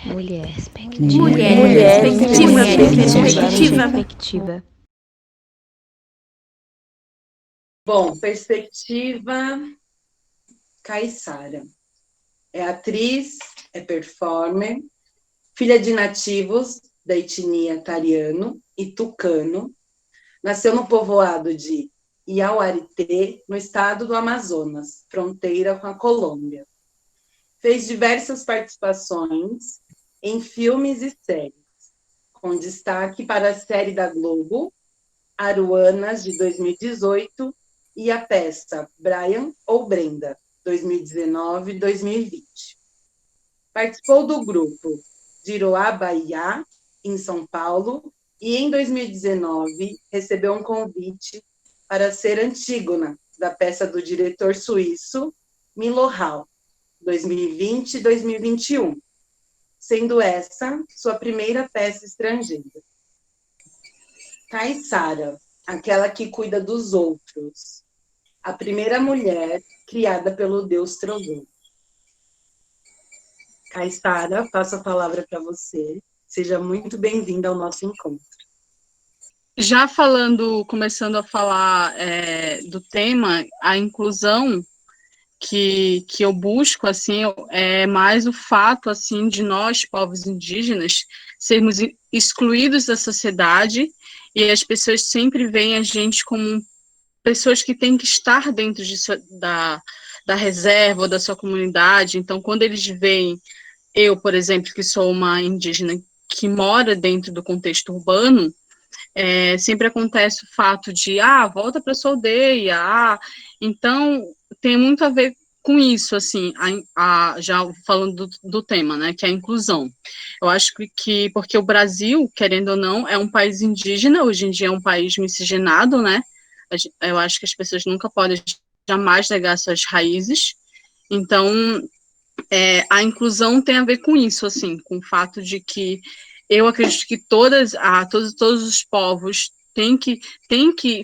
Mulher. Perspectiva. Bom, perspectiva, Caiçara. É atriz, é performer, filha de nativos da etnia tariano e tucano. Nasceu no povoado de Iauarité, no estado do Amazonas, fronteira com a Colômbia. Fez diversas participações em filmes e séries, com destaque para a série da Globo, Aruanas, de 2018, e a peça Brian ou Brenda, 2019-2020. Participou do grupo Diroá Bahia, em São Paulo, e em 2019 recebeu um convite para ser Antígona, da peça do diretor suíço Milo Hall, 2020-2021, sendo essa sua primeira peça estrangeira. Caiçara, aquela que cuida dos outros, a primeira mulher criada pelo deus Trovão. Caiçara, passo a palavra para você. Seja muito bem-vinda ao nosso encontro. Já começando a falar do tema, a inclusão que eu busco, assim, é mais o fato, assim, de nós, povos indígenas, sermos excluídos da sociedade, e as pessoas sempre veem a gente como pessoas que têm que estar dentro da reserva ou da sua comunidade. Então, quando eles veem eu, por exemplo, que sou uma indígena que mora dentro do contexto urbano, sempre acontece o fato de, volta para sua aldeia, então tem muito a ver com isso, assim, já falando do tema, né, que é a inclusão. Eu acho que porque o Brasil, querendo ou não, é um país indígena, hoje em dia é um país miscigenado, né, eu acho que as pessoas nunca podem jamais negar suas raízes, então a inclusão tem a ver com isso, assim, com o fato de que eu acredito que todos os povos têm que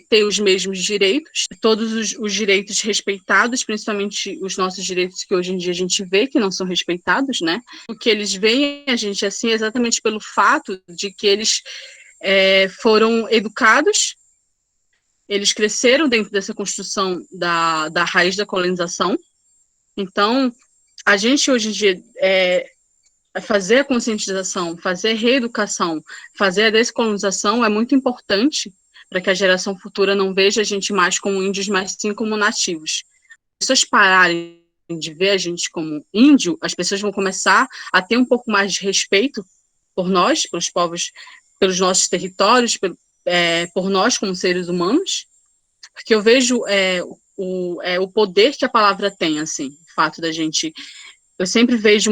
ter os mesmos direitos, todos os direitos respeitados, principalmente os nossos direitos que hoje em dia a gente vê que não são respeitados, né? O que eles veem a gente assim é exatamente pelo fato de que eles foram educados, eles cresceram dentro dessa construção da raiz da colonização. Então, a gente hoje em dia fazer a conscientização, fazer a reeducação, fazer a descolonização é muito importante para que a geração futura não veja a gente mais como índios, mas sim como nativos. Se as pessoas pararem de ver a gente como índio, as pessoas vão começar a ter um pouco mais de respeito por nós, pelos povos, pelos nossos territórios, por nós como seres humanos, porque eu vejo o poder que a palavra tem, assim, o fato da gente. Eu sempre vejo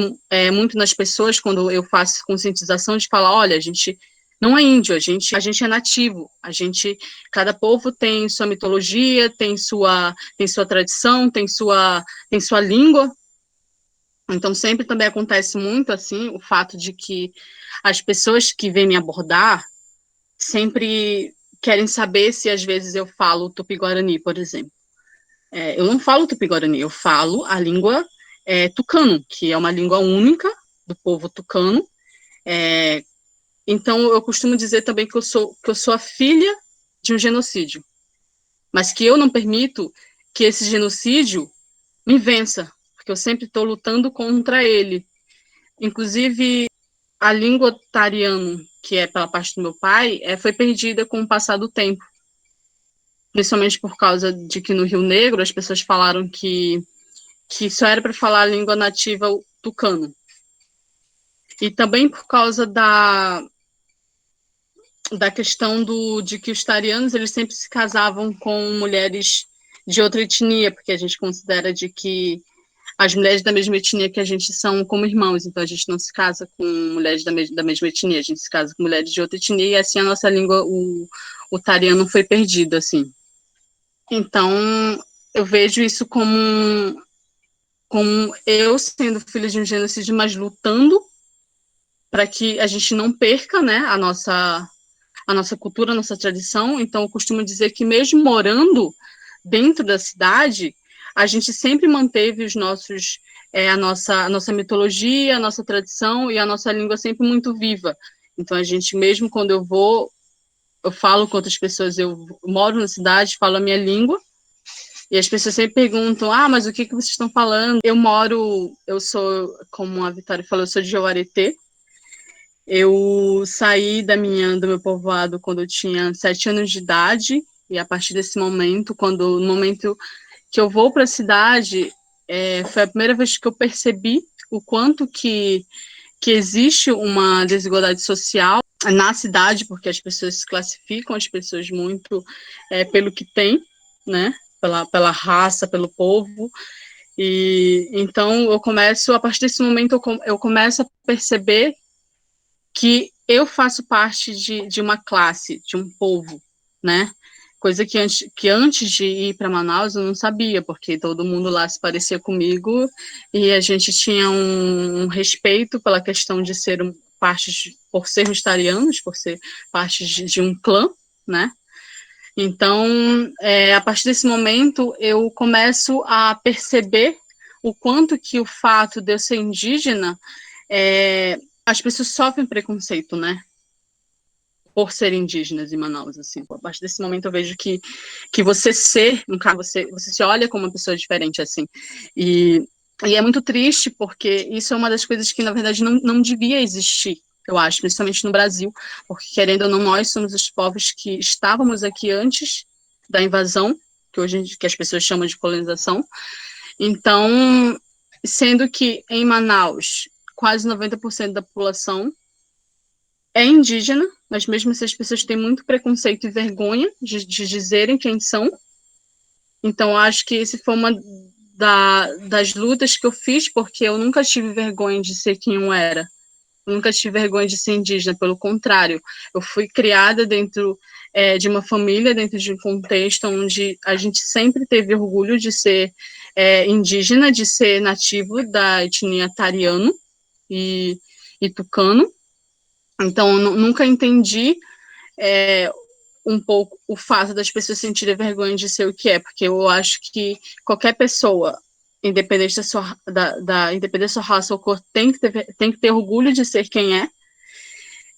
muito nas pessoas, quando eu faço conscientização, de falar, olha, a gente não é índio, a gente é nativo, cada povo tem sua mitologia, tem sua tradição, tem sua língua. Então, sempre também acontece muito, assim, o fato de que as pessoas que vêm me abordar sempre querem saber se, às vezes, eu falo Tupi-Guarani, por exemplo. Eu não falo Tupi-Guarani, eu falo a língua tucano, que é uma língua única do povo tucano. Então, eu costumo dizer também que eu sou a filha de um genocídio, mas que eu não permito que esse genocídio me vença, porque eu sempre estou lutando contra ele. Inclusive, a língua tariano, que é pela parte do meu pai, foi perdida com o passar do tempo, principalmente por causa de que no Rio Negro as pessoas falaram que só era para falar a língua nativa tucano. E também por causa da questão de que os tarianos eles sempre se casavam com mulheres de outra etnia, porque a gente considera de que as mulheres da mesma etnia que a gente são como irmãos, então a gente não se casa com mulheres da mesma etnia, a gente se casa com mulheres de outra etnia, e assim a nossa língua, o tariano foi perdido, assim. Então, eu vejo isso como eu sendo filha de um genocídio, mas lutando para que a gente não perca, né, a nossa cultura, a nossa tradição. Então, eu costumo dizer que mesmo morando dentro da cidade, a gente sempre manteve os nossos a nossa mitologia, a nossa tradição e a nossa língua sempre muito viva. Então, a gente, mesmo quando eu falo com outras pessoas, eu moro na cidade, falo a minha língua, e as pessoas sempre perguntam, mas o que vocês estão falando? Eu sou, como a Vitória falou, eu sou de Jauareté. Eu saí do meu povoado quando eu tinha 7 anos de idade, e a partir desse momento, no momento que eu vou para a cidade, foi a primeira vez que eu percebi o quanto que existe uma desigualdade social na cidade, porque as pessoas classificam as pessoas muito pelo que tem, né? Pela raça, pelo povo. E então a partir desse momento, eu começo a perceber que eu faço parte de uma classe, de um povo, né? Coisa que antes de ir para Manaus eu não sabia, porque todo mundo lá se parecia comigo e a gente tinha um respeito pela questão de ser por sermos italianos, por ser parte de um clã, né? Então, a partir desse momento, eu começo a perceber o quanto que o fato de eu ser indígena, as pessoas sofrem preconceito, né? Por serem indígenas em Manaus, assim. A partir desse momento eu vejo que você no caso, você se olha como uma pessoa diferente, assim. E é muito triste, porque isso é uma das coisas que, na verdade, não devia existir, eu acho, principalmente no Brasil, porque, querendo ou não, nós somos os povos que estávamos aqui antes da invasão, que as pessoas chamam de colonização. Então, sendo que em Manaus, quase 90% da população é indígena, mas mesmo assim as pessoas têm muito preconceito e vergonha de dizerem quem são. Então, acho que esse foi uma das lutas que eu fiz, porque eu nunca tive vergonha de ser quem eu era. Eu nunca tive vergonha de ser indígena, pelo contrário. Eu fui criada dentro de uma família, dentro de um contexto onde a gente sempre teve orgulho de ser indígena, de ser nativo da etnia tariano e tucano. Então, eu nunca entendi um pouco o fato das pessoas sentirem vergonha de ser o que é, porque eu acho que qualquer pessoa, independente independente da sua raça ou cor, tem que ter orgulho de ser quem é.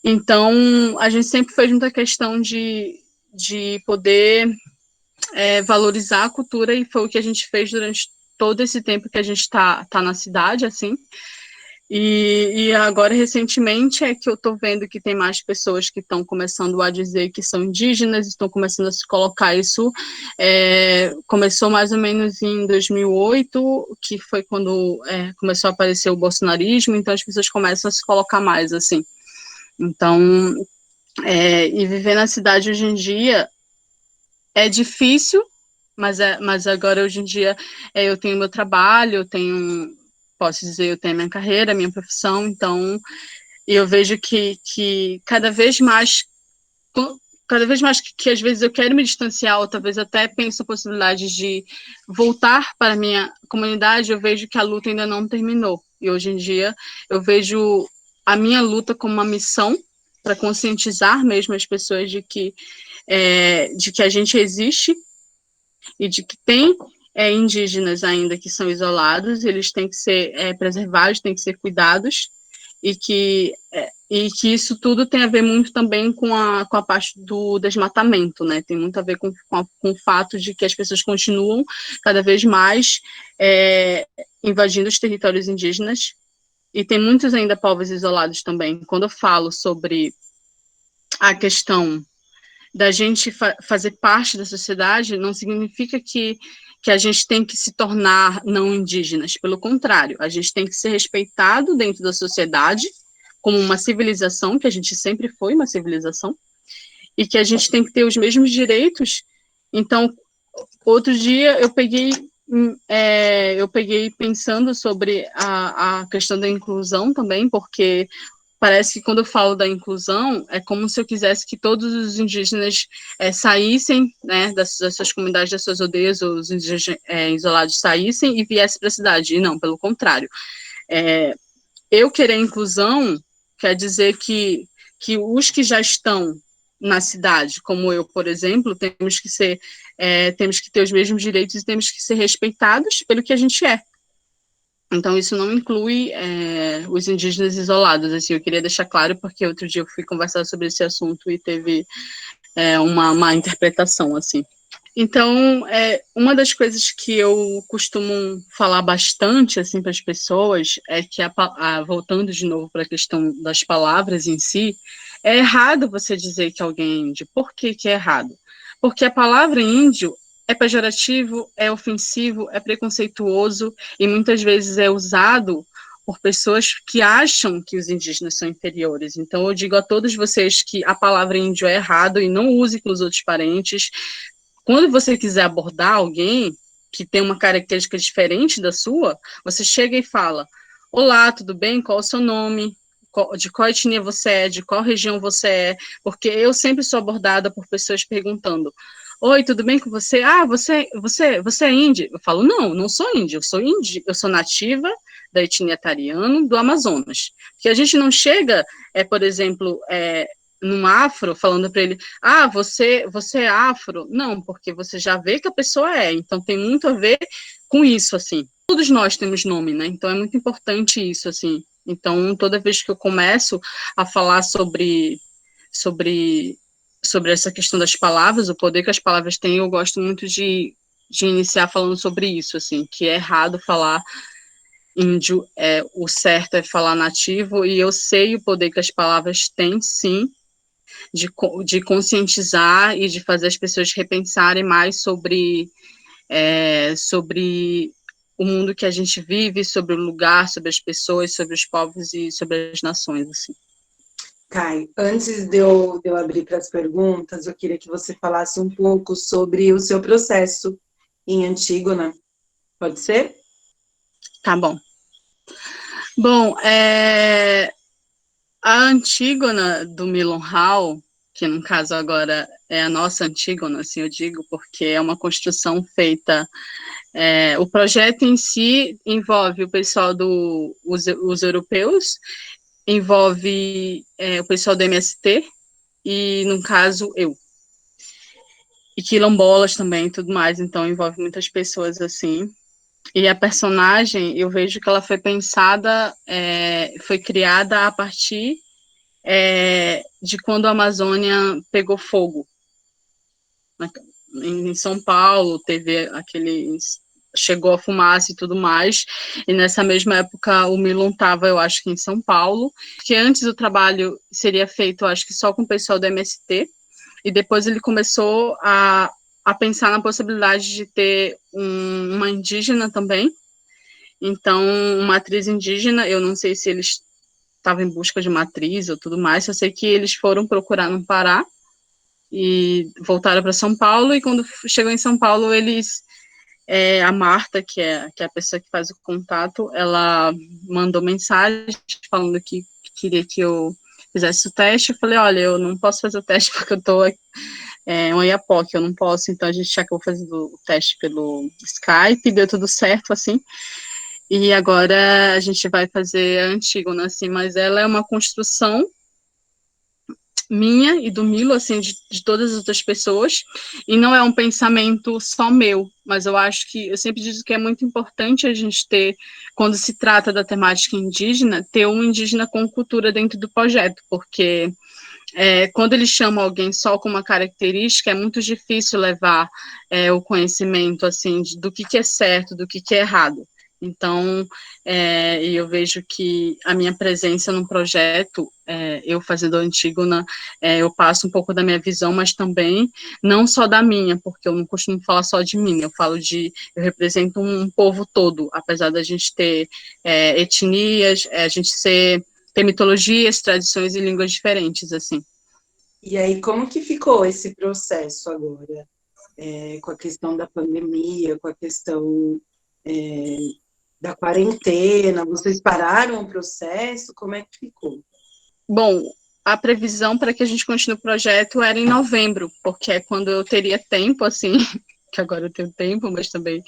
Então, a gente sempre fez muita questão de poder valorizar a cultura, e foi o que a gente fez durante todo esse tempo que a gente tá na cidade, assim. E agora, recentemente, é que eu estou vendo que tem mais pessoas que estão começando a dizer que são indígenas, estão começando a se colocar isso. Começou mais ou menos em 2008, que foi quando começou a aparecer o bolsonarismo, então as pessoas começam a se colocar mais, assim. Então, e viver na cidade hoje em dia é difícil, mas agora, hoje em dia, eu tenho meu trabalho, posso dizer, eu tenho a minha carreira, a minha profissão, então eu vejo que cada vez mais que às vezes eu quero me distanciar, ou talvez até penso a possibilidade de voltar para a minha comunidade, eu vejo que a luta ainda não terminou. E hoje em dia eu vejo a minha luta como uma missão para conscientizar mesmo as pessoas de que a gente existe e de que tem indígenas ainda que são isolados, eles têm que ser preservados, têm que ser cuidados, e que isso tudo tem a ver muito também com a parte do desmatamento, né? Tem muito a ver com o fato de que as pessoas continuam cada vez mais invadindo os territórios indígenas, e tem muitos ainda povos isolados também. Quando eu falo sobre a questão da gente fazer parte da sociedade, não significa que a gente tem que se tornar não indígenas. Pelo contrário, a gente tem que ser respeitado dentro da sociedade como uma civilização, que a gente sempre foi uma civilização, e que a gente tem que ter os mesmos direitos. Então, outro dia eu peguei pensando sobre a questão da inclusão também, porque parece que quando eu falo da inclusão, é como se eu quisesse que todos os indígenas saíssem, né, das suas comunidades, das suas aldeias, ou os indígenas isolados saíssem e viessem para a cidade. E não, pelo contrário. Eu querer inclusão quer dizer que os que já estão na cidade, como eu, por exemplo, temos que ter os mesmos direitos e temos que ser respeitados pelo que a gente é. Então, isso não inclui os indígenas isolados, assim, eu queria deixar claro, porque outro dia eu fui conversar sobre esse assunto e teve uma má interpretação, assim. Então, uma das coisas que eu costumo falar bastante, assim, para as pessoas, é que, voltando de novo para a questão das palavras em si, é errado você dizer que alguém é índio. Por que que é errado? Porque a palavra índio é pejorativo, é ofensivo, é preconceituoso e muitas vezes é usado por pessoas que acham que os indígenas são inferiores. Então, eu digo a todos vocês que a palavra índio é errado e não use com os outros parentes. Quando você quiser abordar alguém que tem uma característica diferente da sua, você chega e fala: olá, tudo bem? Qual é o seu nome? De qual etnia você é? De qual região você é? Porque eu sempre sou abordada por pessoas perguntando: oi, tudo bem com você? Ah, você é índia? Eu falo: não, não sou índia, eu sou nativa da etnia Tariano do Amazonas. Porque a gente não chega, por exemplo, num afro, falando para ele, você é afro? Não, porque você já vê que a pessoa é, então tem muito a ver com isso, assim. Todos nós temos nome, né? Então é muito importante isso, assim. Então, toda vez que eu começo a falar sobre, sobre essa questão das palavras, o poder que as palavras têm, eu gosto muito de iniciar falando sobre isso, assim, que é errado falar índio, o certo é falar nativo, e eu sei o poder que as palavras têm, sim, de conscientizar e de fazer as pessoas repensarem mais sobre o mundo que a gente vive, sobre o lugar, sobre as pessoas, sobre os povos e sobre as nações, assim. Kai, antes de eu abrir para as perguntas, eu queria que você falasse um pouco sobre o seu processo em Antígona. Pode ser? Tá bom. Bom, a Antígona do Milon Hall, que no caso agora é a nossa Antígona, assim eu digo, porque é uma construção feita. O projeto em si envolve o pessoal os europeus, envolve o pessoal do MST e, no caso, eu. E quilombolas também e tudo mais, então envolve muitas pessoas assim. E a personagem, eu vejo que ela foi pensada, foi criada a partir de quando a Amazônia pegou fogo. Em São Paulo, teve chegou a fumaça e tudo mais, e nessa mesma época o Milon estava, eu acho que em São Paulo, que antes o trabalho seria feito, acho que só com o pessoal do MST, e depois ele começou a pensar na possibilidade de ter uma indígena também, então uma atriz indígena, eu não sei se eles estavam em busca de uma atriz ou tudo mais, eu sei que eles foram procurar no Pará, e voltaram para São Paulo, e quando chegou em São Paulo, a Marta, que é a pessoa que faz o contato, ela mandou mensagem falando que queria que eu fizesse o teste. Eu falei: olha, eu não posso fazer o teste porque eu estou em Oiapoque, eu não posso, então a gente já acabou fazendo o teste pelo Skype, deu tudo certo, assim, e agora a gente vai fazer a Antígona, assim, mas ela é uma construção minha e do Milo, assim, de todas as outras pessoas, e não é um pensamento só meu, mas eu acho que, eu sempre digo que é muito importante a gente ter, quando se trata da temática indígena, ter um indígena com cultura dentro do projeto, porque quando eles chamam alguém só com uma característica, é muito difícil levar o conhecimento, assim, do que é certo, do que é errado. Então, eu vejo que a minha presença no projeto, eu fazendo a Antígona, eu passo um pouco da minha visão, mas também não só da minha, porque eu não costumo falar só de mim, eu represento um povo todo, apesar da gente ter etnias, a gente ter mitologias, tradições e línguas diferentes, assim. E aí, como que ficou esse processo agora? Com a questão da pandemia, com a questão da quarentena, vocês pararam o processo? Como é que ficou? Bom, a previsão para que a gente continue o projeto era em novembro, porque é quando eu teria tempo, assim, que agora eu tenho tempo, mas também.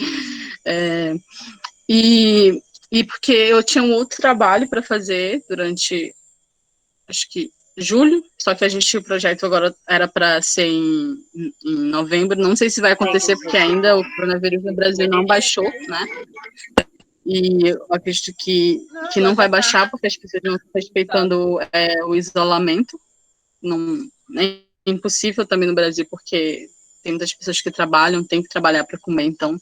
E porque eu tinha um outro trabalho para fazer durante, acho que julho, só que o projeto agora era para ser em novembro, não sei se vai acontecer, porque ainda o coronavírus no Brasil não baixou, né? e eu acredito que não vai baixar, porque as pessoas não estão respeitando o isolamento. Não, é impossível também no Brasil, porque tem muitas pessoas que trabalham, tem que trabalhar para comer, então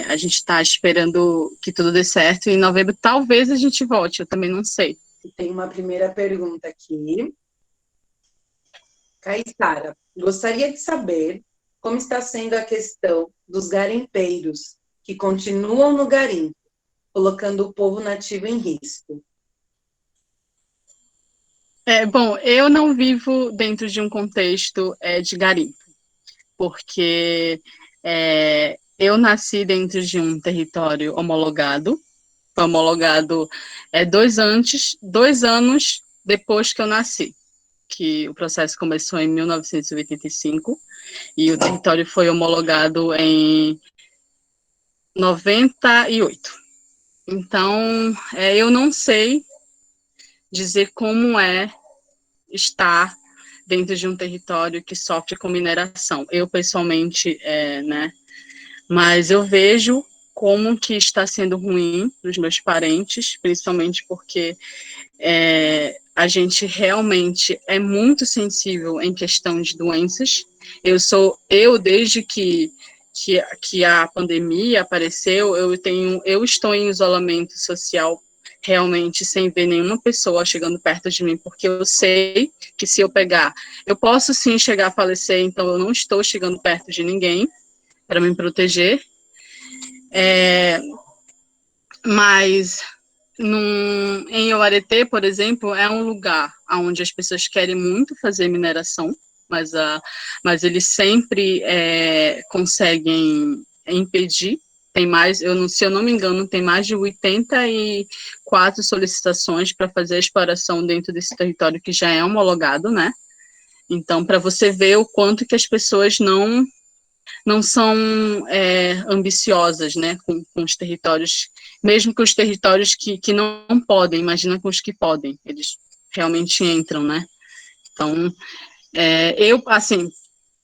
a gente está esperando que tudo dê certo, e em novembro talvez a gente volte, eu também não sei. Tem uma primeira pergunta aqui. Caissara, gostaria de saber como está sendo a questão dos garimpeiros que continuam no garimpo, colocando o povo nativo em risco. Bom, eu não vivo dentro de um contexto de garimpo, porque eu nasci dentro de um território homologado, foi homologado 2 anos depois que eu nasci, que o processo começou em 1985 e o território foi homologado em 98. Então, eu não sei dizer como estar dentro de um território que sofre com mineração. Eu, pessoalmente, né, mas eu vejo como que está sendo ruim para os meus parentes, principalmente porque a gente realmente é muito sensível em questão de doenças. Eu desde que a pandemia apareceu, eu estou em isolamento social realmente sem ver nenhuma pessoa chegando perto de mim, porque eu sei que se eu pegar, eu posso sim chegar a falecer, então eu não estou chegando perto de ninguém para me proteger, mas em Oareté, por exemplo, é um lugar onde as pessoas querem muito fazer mineração, mas eles sempre conseguem impedir. Tem mais, se eu não me engano, tem mais de 84 solicitações para fazer a exploração dentro desse território que já é homologado, né? Então, para você ver o quanto que as pessoas não são ambiciosas, né, com os territórios, mesmo com os territórios que não podem, imagina com os que podem, eles realmente entram, né? Então, eu, assim,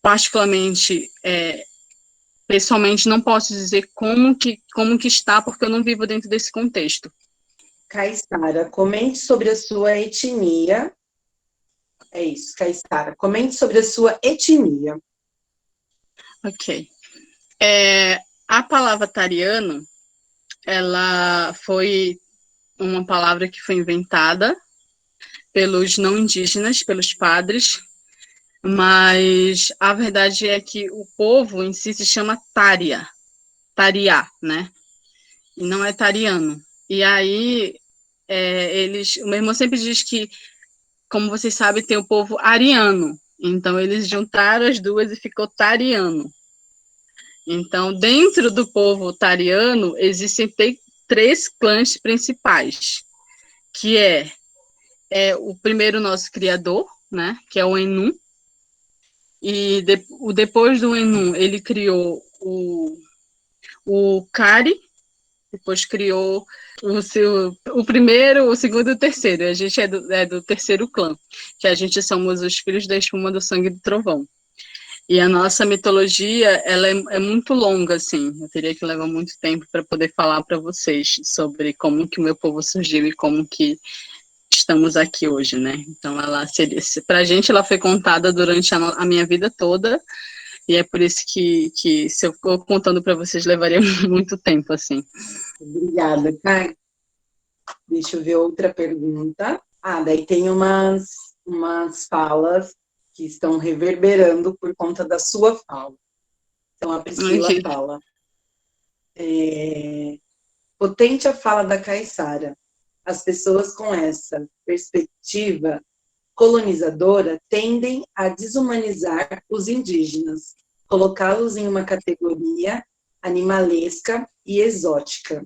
particularmente, pessoalmente, não posso dizer como que está, porque eu não vivo dentro desse contexto. Caissara, comente sobre a sua etnia. É isso, Caissara, comente sobre a sua etnia. Ok. A palavra tariano, ela foi uma palavra que foi inventada pelos não indígenas, pelos padres, mas a verdade é que o povo em si se chama Tária, Tariá, né? E não é tariano. E aí, o meu irmão sempre diz que, como vocês sabem, tem o povo ariano. Então, eles juntaram as duas e ficou tariano. Então, dentro do povo tariano, existem 3 clãs principais, que o primeiro nosso criador, né, que é o Enu, e depois do Enu, ele criou o Kari, depois criou o primeiro, o segundo e o terceiro. A gente é do terceiro clã, que a gente somos os filhos da espuma do sangue do trovão. E a nossa mitologia, ela é muito longa, assim. Eu teria que levar muito tempo para poder falar para vocês sobre como que o meu povo surgiu e como que estamos aqui hoje, né? Então, para a gente, ela foi contada durante a minha vida toda, e é por isso que se eu for contando para vocês, levaria muito tempo, assim. Obrigada, Kai. Deixa eu ver outra pergunta. Daí tem umas falas que estão reverberando por conta da sua fala. Então, a Priscila fala. Potente a fala da Caissara. As pessoas com essa perspectiva colonizadora tendem a desumanizar os indígenas, colocá-los em uma categoria animalesca e exótica.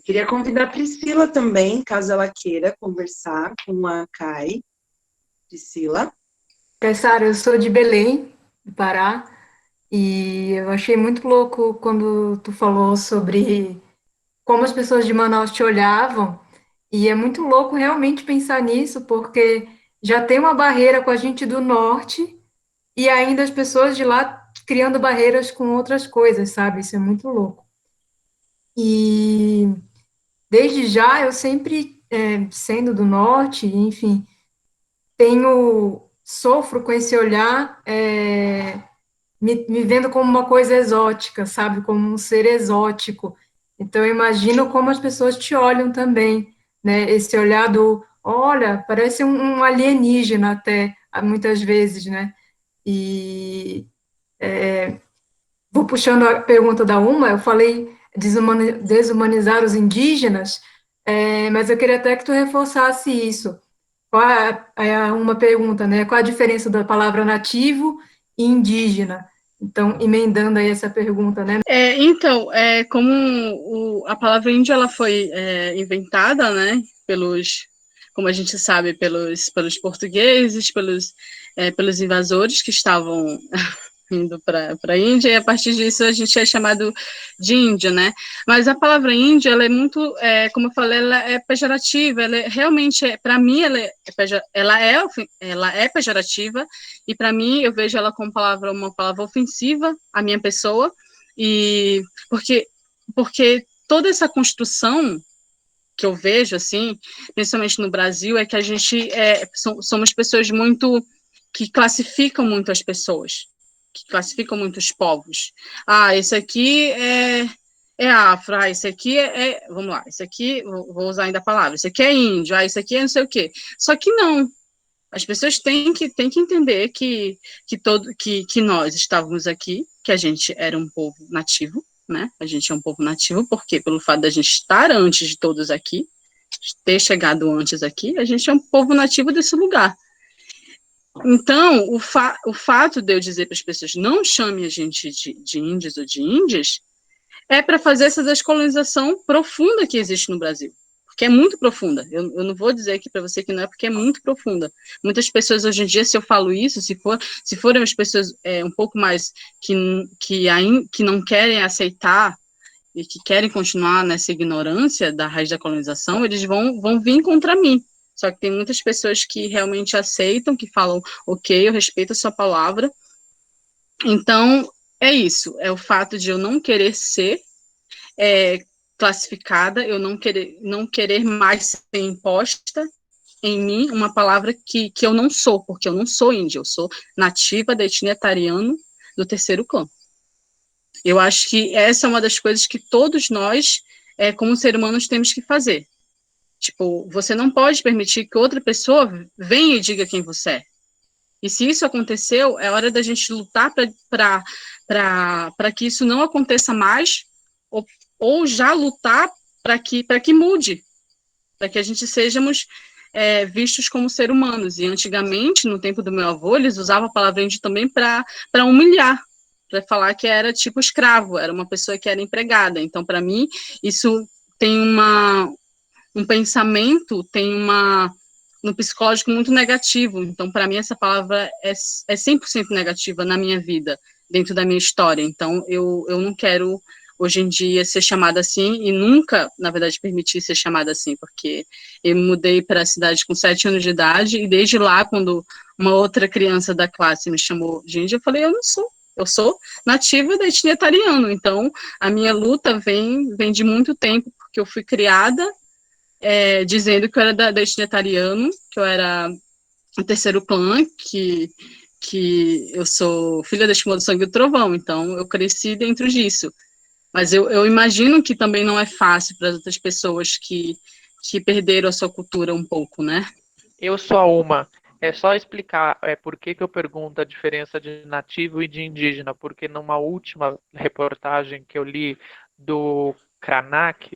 Queria convidar a Priscila também, caso ela queira conversar com a Kai. Priscila. Caissara, eu sou de Belém, do Pará, e eu achei muito louco quando tu falou sobre como as pessoas de Manaus te olhavam, e é muito louco realmente pensar nisso, porque já tem uma barreira com a gente do norte, e ainda as pessoas de lá criando barreiras com outras coisas, sabe? Isso é muito louco. E desde já eu sempre, sendo do norte, enfim, sofro com esse olhar, me vendo como uma coisa exótica, sabe? Como um ser exótico. Então, eu imagino como as pessoas te olham também, né? Esse olhar olha, parece um alienígena até, muitas vezes, né? E vou puxando a pergunta da Uma, eu falei desumanizar os indígenas, mas eu queria até que tu reforçasse isso. Uma pergunta, né? Qual a diferença da palavra nativo e indígena? Então, emendando aí essa pergunta, né? Então, como a palavra índio ela foi inventada, né, como a gente sabe, pelos portugueses, pelos invasores que estavam indo para a Índia, e a partir disso a gente é chamado de índio, né? Mas a palavra índio, ela é muito, como eu falei, ela é pejorativa, ela realmente, para mim, ela é pejorativa, e para mim eu vejo ela como uma palavra ofensiva à minha pessoa, e porque toda essa construção que eu vejo, assim, principalmente no Brasil, é que a gente somos pessoas muito que classificam muito as pessoas, que classificam muito os povos. Ah, esse aqui é afro, esse aqui vamos lá, esse aqui, vou usar ainda a palavra, esse aqui é índio, esse aqui é não sei o quê. Só que não, as pessoas têm que entender que nós estávamos aqui, que a gente era um povo nativo, né? A gente é um povo nativo, porque pelo fato da gente estar antes de todos aqui, ter chegado antes aqui, a gente é um povo nativo desse lugar. Então, o fato de eu dizer para as pessoas não chame a gente de índios ou de índias é para fazer essa descolonização profunda que existe no Brasil. Porque é muito profunda. Eu não vou dizer aqui para você que não é, porque é muito profunda. Muitas pessoas hoje em dia, se eu falo isso, se forem as pessoas um pouco mais que não querem aceitar e que querem continuar nessa ignorância da raiz da colonização, eles vão vir contra mim. Só que tem muitas pessoas que realmente aceitam, que falam, ok, eu respeito a sua palavra. Então, é isso. É o fato de eu não querer ser classificada, eu não querer mais ser imposta em mim uma palavra que eu não sou, porque eu não sou índia, eu sou nativa da etnia Tariano do terceiro clã. Eu acho que essa é uma das coisas que todos nós, como seres humanos, temos que fazer. Tipo, você não pode permitir que outra pessoa venha e diga quem você é. E se isso aconteceu, é hora da gente lutar para que isso não aconteça mais, ou já lutar para que mude, para que a gente sejamos vistos como seres humanos. E antigamente, no tempo do meu avô, eles usavam a palavra índio também para humilhar, para falar que era tipo escravo, era uma pessoa que era empregada. Então, para mim, isso tem um pensamento, no psicológico muito negativo. Então, para mim, essa palavra é 100% negativa na minha vida, dentro da minha história. Então, eu não quero, hoje em dia, ser chamada assim, e nunca, na verdade, permitir ser chamada assim, porque eu me mudei para a cidade com 7 anos de idade, e desde lá, quando uma outra criança da classe me chamou de índia, eu falei, eu não sou. Eu sou nativa da etnia Tariano, então a minha luta vem de muito tempo, porque eu fui criada dizendo que eu era da etnia Tariano, que eu era o terceiro clã, que eu sou filha da Esquimó do Sangue do Trovão, então eu cresci dentro disso. Mas eu imagino que também não é fácil para as outras pessoas que perderam a sua cultura um pouco, né? Eu sou a Uma. É só explicar por que eu pergunto a diferença de nativo e de indígena, porque numa última reportagem que eu li do Krenak,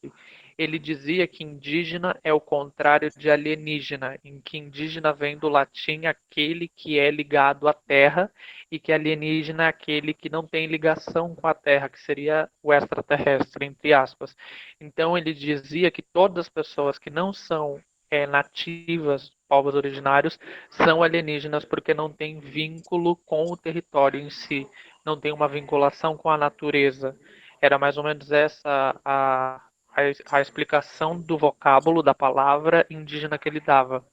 ele dizia que indígena é o contrário de alienígena, em que indígena vem do latim aquele que é ligado à terra, e que alienígena é aquele que não tem ligação com a terra, que seria o extraterrestre, entre aspas. Então ele dizia que todas as pessoas que não são nativas, povos originários, são alienígenas porque não tem vínculo com o território em si, não tem uma vinculação com a natureza. Era mais ou menos essa a explicação do vocábulo da palavra indígena que ele dava,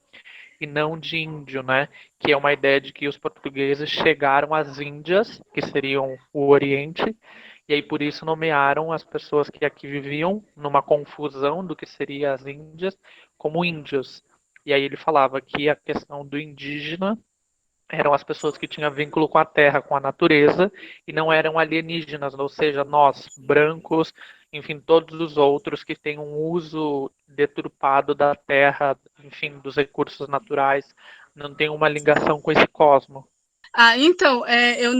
e não de índio, né? Que é uma ideia de que os portugueses chegaram às Índias, que seriam o Oriente, E aí por isso nomearam as pessoas que aqui viviam numa confusão do que seria as Índias como índios. E aí ele falava que a questão do indígena eram as pessoas que tinham vínculo com a terra, com a natureza, e não eram alienígenas, ou seja, nós, brancos, enfim, todos os outros que têm um uso deturpado da terra, enfim, dos recursos naturais, não tem uma ligação com esse cosmo. Então, eu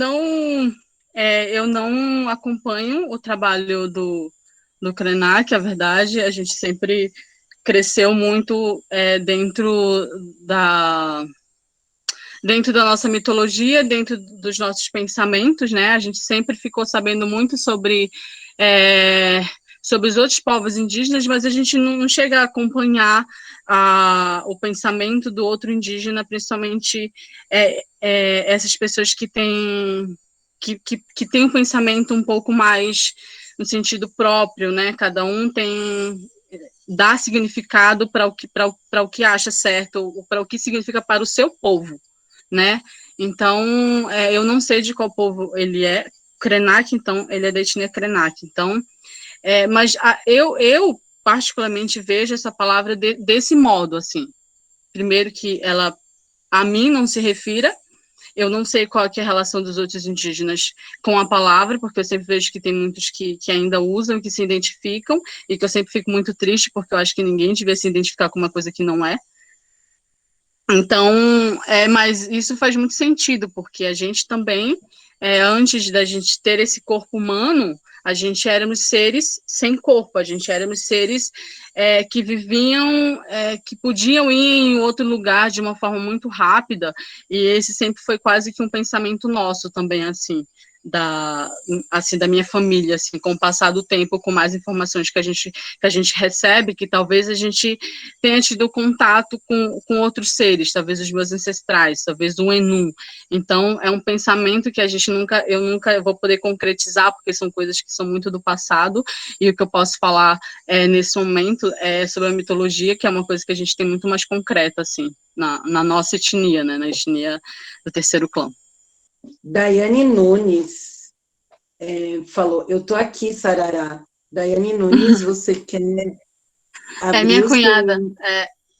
não acompanho o trabalho do Krenak, a verdade, a gente sempre cresceu muito dentro da nossa mitologia, dentro dos nossos pensamentos, né? A gente sempre ficou sabendo muito sobre os outros povos indígenas, mas a gente não chega a acompanhar o pensamento do outro indígena, principalmente essas pessoas que têm um pensamento um pouco mais no sentido próprio, né? Cada um dá significado para o que acha certo, para o que significa para o seu povo, né? Então, eu não sei de qual povo ele é, Krenak, então, ele é da etnia Krenak. Então, mas eu particularmente vejo essa palavra desse modo, assim. Primeiro que ela, a mim, não se refira, eu não sei qual que é a relação dos outros indígenas com a palavra, porque eu sempre vejo que tem muitos que ainda usam, que se identificam, e que eu sempre fico muito triste, porque eu acho que ninguém devia se identificar com uma coisa que não é. Então, mas isso faz muito sentido, porque a gente também, antes da gente ter esse corpo humano, a gente éramos seres sem corpo, a gente éramos seres que viviam, que podiam ir em outro lugar de uma forma muito rápida, e esse sempre foi quase que um pensamento nosso também, assim, da minha família, assim, com o passar do tempo, com mais informações que a gente recebe, que talvez a gente tenha tido contato com outros seres, talvez os meus ancestrais, talvez o Enu. Então, é um pensamento que eu nunca vou poder concretizar, porque são coisas que são muito do passado, e o que eu posso falar nesse momento é sobre a mitologia, que é uma coisa que a gente tem muito mais concreta, assim, na nossa etnia, né, na etnia do terceiro clã. Daiane Nunes falou, eu tô aqui, Sarará. Daiane Nunes, você quer abrir minha o cunhada, seu...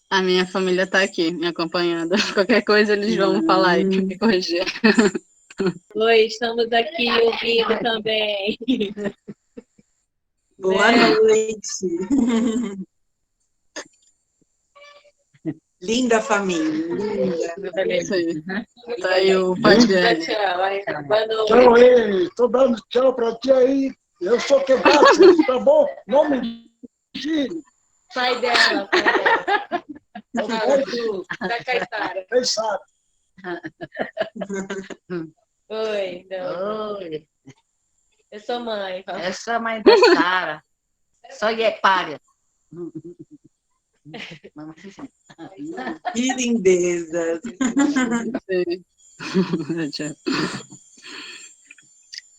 a minha família tá aqui, me acompanhando. Qualquer coisa eles vão falar e me corrigir. Oi, estamos aqui ouvindo também. Boa noite. Linda família, linda. Sim. Tá aí o pai dele. Tchau. Boa noite. Tchau aí, tô dando tchau pra ti aí. Eu sou quebrado, tá bom? Não me tire. Pai dela. Da Caetara. Quem sabe? Oi, não. Oi, Eu sou mãe. essa é a mãe da Sara. Só Iepária. Que lindeza.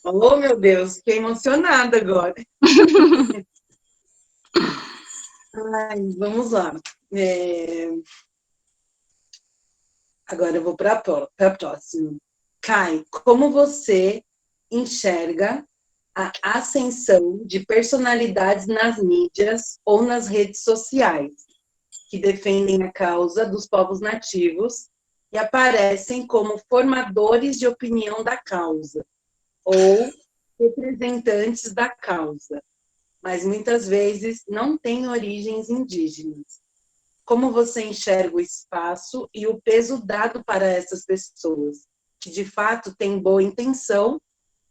Oh, meu Deus, fiquei emocionada agora. Ai, vamos lá. Agora eu vou para a próxima. Kai, como você enxerga a ascensão de personalidades nas mídias ou nas redes sociais que defendem a causa dos povos nativos e aparecem como formadores de opinião da causa ou representantes da causa, mas muitas vezes não têm origens indígenas? Como você enxerga o espaço e o peso dado para essas pessoas, que de fato têm boa intenção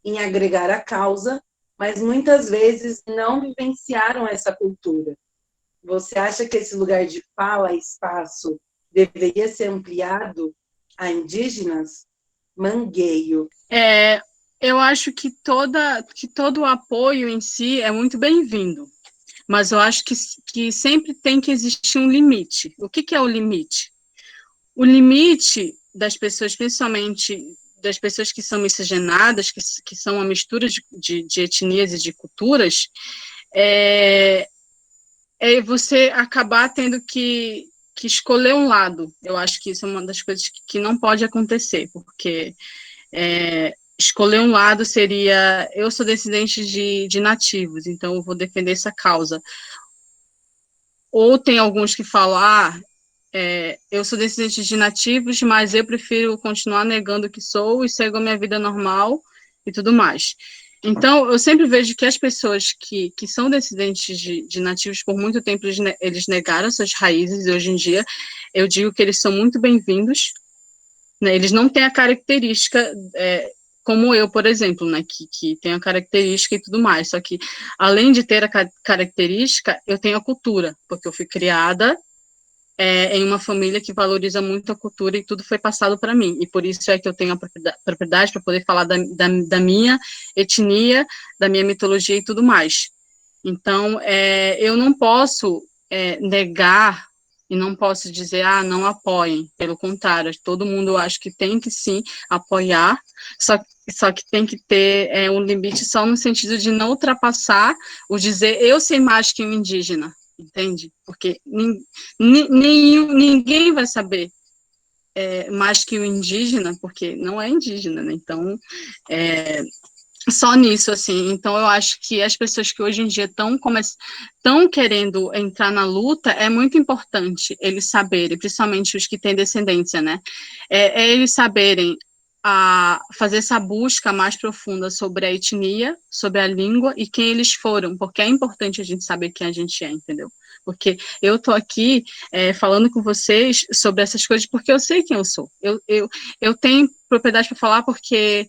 em agregar a causa, mas muitas vezes não vivenciaram essa cultura? Você acha que esse lugar de fala, espaço, deveria ser ampliado a indígenas? Mangueio. Eu acho que todo o apoio em si é muito bem-vindo, mas eu acho que sempre tem que existir um limite. O que é o limite? O limite das pessoas, principalmente das pessoas que são miscigenadas, que são uma mistura de etnias e de culturas, é você acabar tendo que escolher um lado. Eu acho que isso é uma das coisas que não pode acontecer, porque escolher um lado seria, eu sou descendente de nativos, então eu vou defender essa causa. Ou tem alguns que falam, eu sou descendente de nativos, mas eu prefiro continuar negando que sou e sigo a minha vida normal e tudo mais. Então, eu sempre vejo que as pessoas que são descendentes de nativos, por muito tempo, eles negaram suas raízes, e hoje em dia, eu digo que eles são muito bem-vindos, né? Eles não têm a característica, como eu, por exemplo, né, que tem a característica e tudo mais, só que, além de ter a característica, eu tenho a cultura, porque eu fui criada em uma família que valoriza muito a cultura e tudo foi passado para mim. E por isso é que eu tenho a propriedade para poder falar da minha etnia, da minha mitologia e tudo mais. Então, eu não posso negar e não posso dizer, não apoiem. Pelo contrário, todo mundo, eu acho que tem que sim apoiar, só que tem que ter um limite só no sentido de não ultrapassar o dizer eu sei mais que um indígena. Entende? Porque ninguém vai saber mais que o indígena, porque não é indígena, né? Então, só nisso, assim. Então, eu acho que as pessoas que hoje em dia estão querendo entrar na luta, é muito importante eles saberem, principalmente os que têm descendência, né? Eles saberem fazer essa busca mais profunda sobre a etnia, sobre a língua e quem eles foram, porque é importante a gente saber quem a gente é, entendeu? Porque eu tô aqui falando com vocês sobre essas coisas porque eu sei quem eu sou. Eu tenho propriedade para falar porque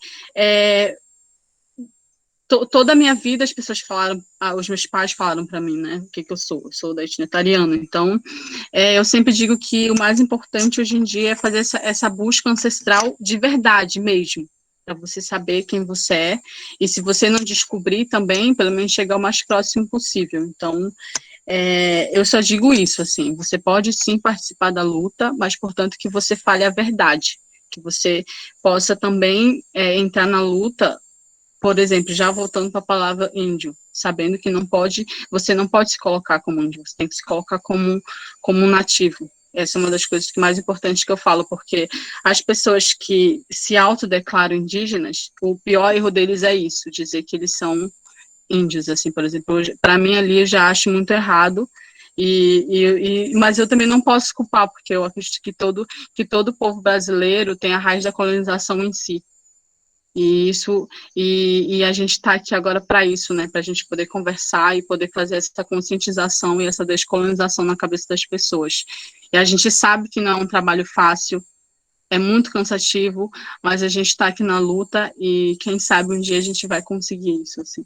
toda a minha vida as pessoas falaram, os meus pais falaram para mim, né, o que eu sou. Eu sou da etnia italiana, então eu sempre digo que o mais importante hoje em dia é fazer essa busca ancestral de verdade mesmo, para você saber quem você é, e se você não descobrir também, pelo menos chegar o mais próximo possível. Então, eu só digo isso, assim, você pode sim participar da luta, mas, portanto, que você fale a verdade, que você possa também entrar na luta, por exemplo, já voltando para a palavra índio, sabendo que você não pode se colocar como índio, você tem que se colocar como um nativo. Essa é uma das coisas mais importantes que eu falo, porque as pessoas que se autodeclaram indígenas, o pior erro deles é isso, dizer que eles são índios, assim, por exemplo, para mim ali eu já acho muito errado, mas eu também não posso culpar, porque eu acredito que todo povo brasileiro tem a raiz da colonização em si. E a gente está aqui agora para isso, né? Para a gente poder conversar e poder fazer essa conscientização e essa descolonização na cabeça das pessoas. E a gente sabe que não é um trabalho fácil, é muito cansativo, mas a gente está aqui na luta e quem sabe um dia a gente vai conseguir isso, assim.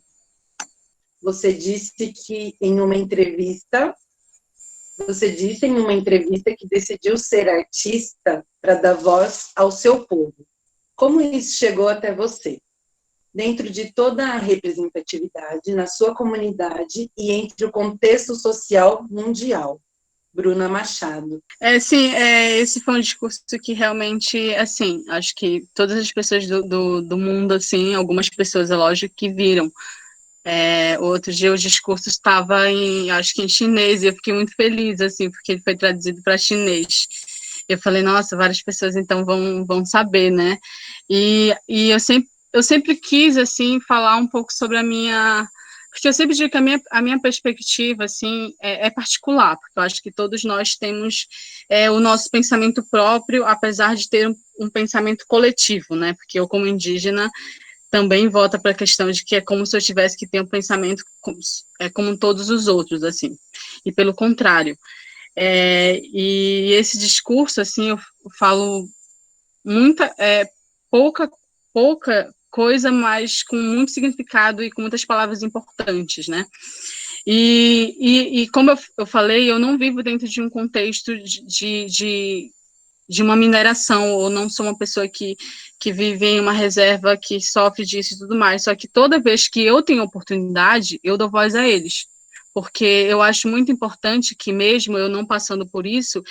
Você disse em uma entrevista que decidiu ser artista para dar voz ao seu povo. Como isso chegou até você? Dentro de toda a representatividade na sua comunidade e entre o contexto social mundial. Bruna Machado. Sim, esse foi um discurso que realmente, assim, acho que todas as pessoas do mundo, assim, algumas pessoas, é lógico, que viram. Outro dia o discurso estava acho que em chinês, e eu fiquei muito feliz, assim, porque ele foi traduzido para chinês. Eu falei, nossa, várias pessoas então vão saber, né? E eu sempre quis, assim, falar um pouco sobre porque eu sempre digo que a minha perspectiva, assim, é particular, porque eu acho que todos nós temos o nosso pensamento próprio, apesar de ter um pensamento coletivo, né? Porque eu, como indígena, também volta para a questão de que é como se eu tivesse que ter um pensamento como todos os outros, assim. E pelo contrário. E esse discurso, assim, eu falo pouca coisa, mas com muito significado e com muitas palavras importantes, né? E como eu falei, eu não vivo dentro de um contexto de uma mineração, ou não sou uma pessoa que vive em uma reserva que sofre disso e tudo mais, só que toda vez que eu tenho oportunidade, eu dou voz a eles, porque eu acho muito importante que mesmo eu não passando por isso,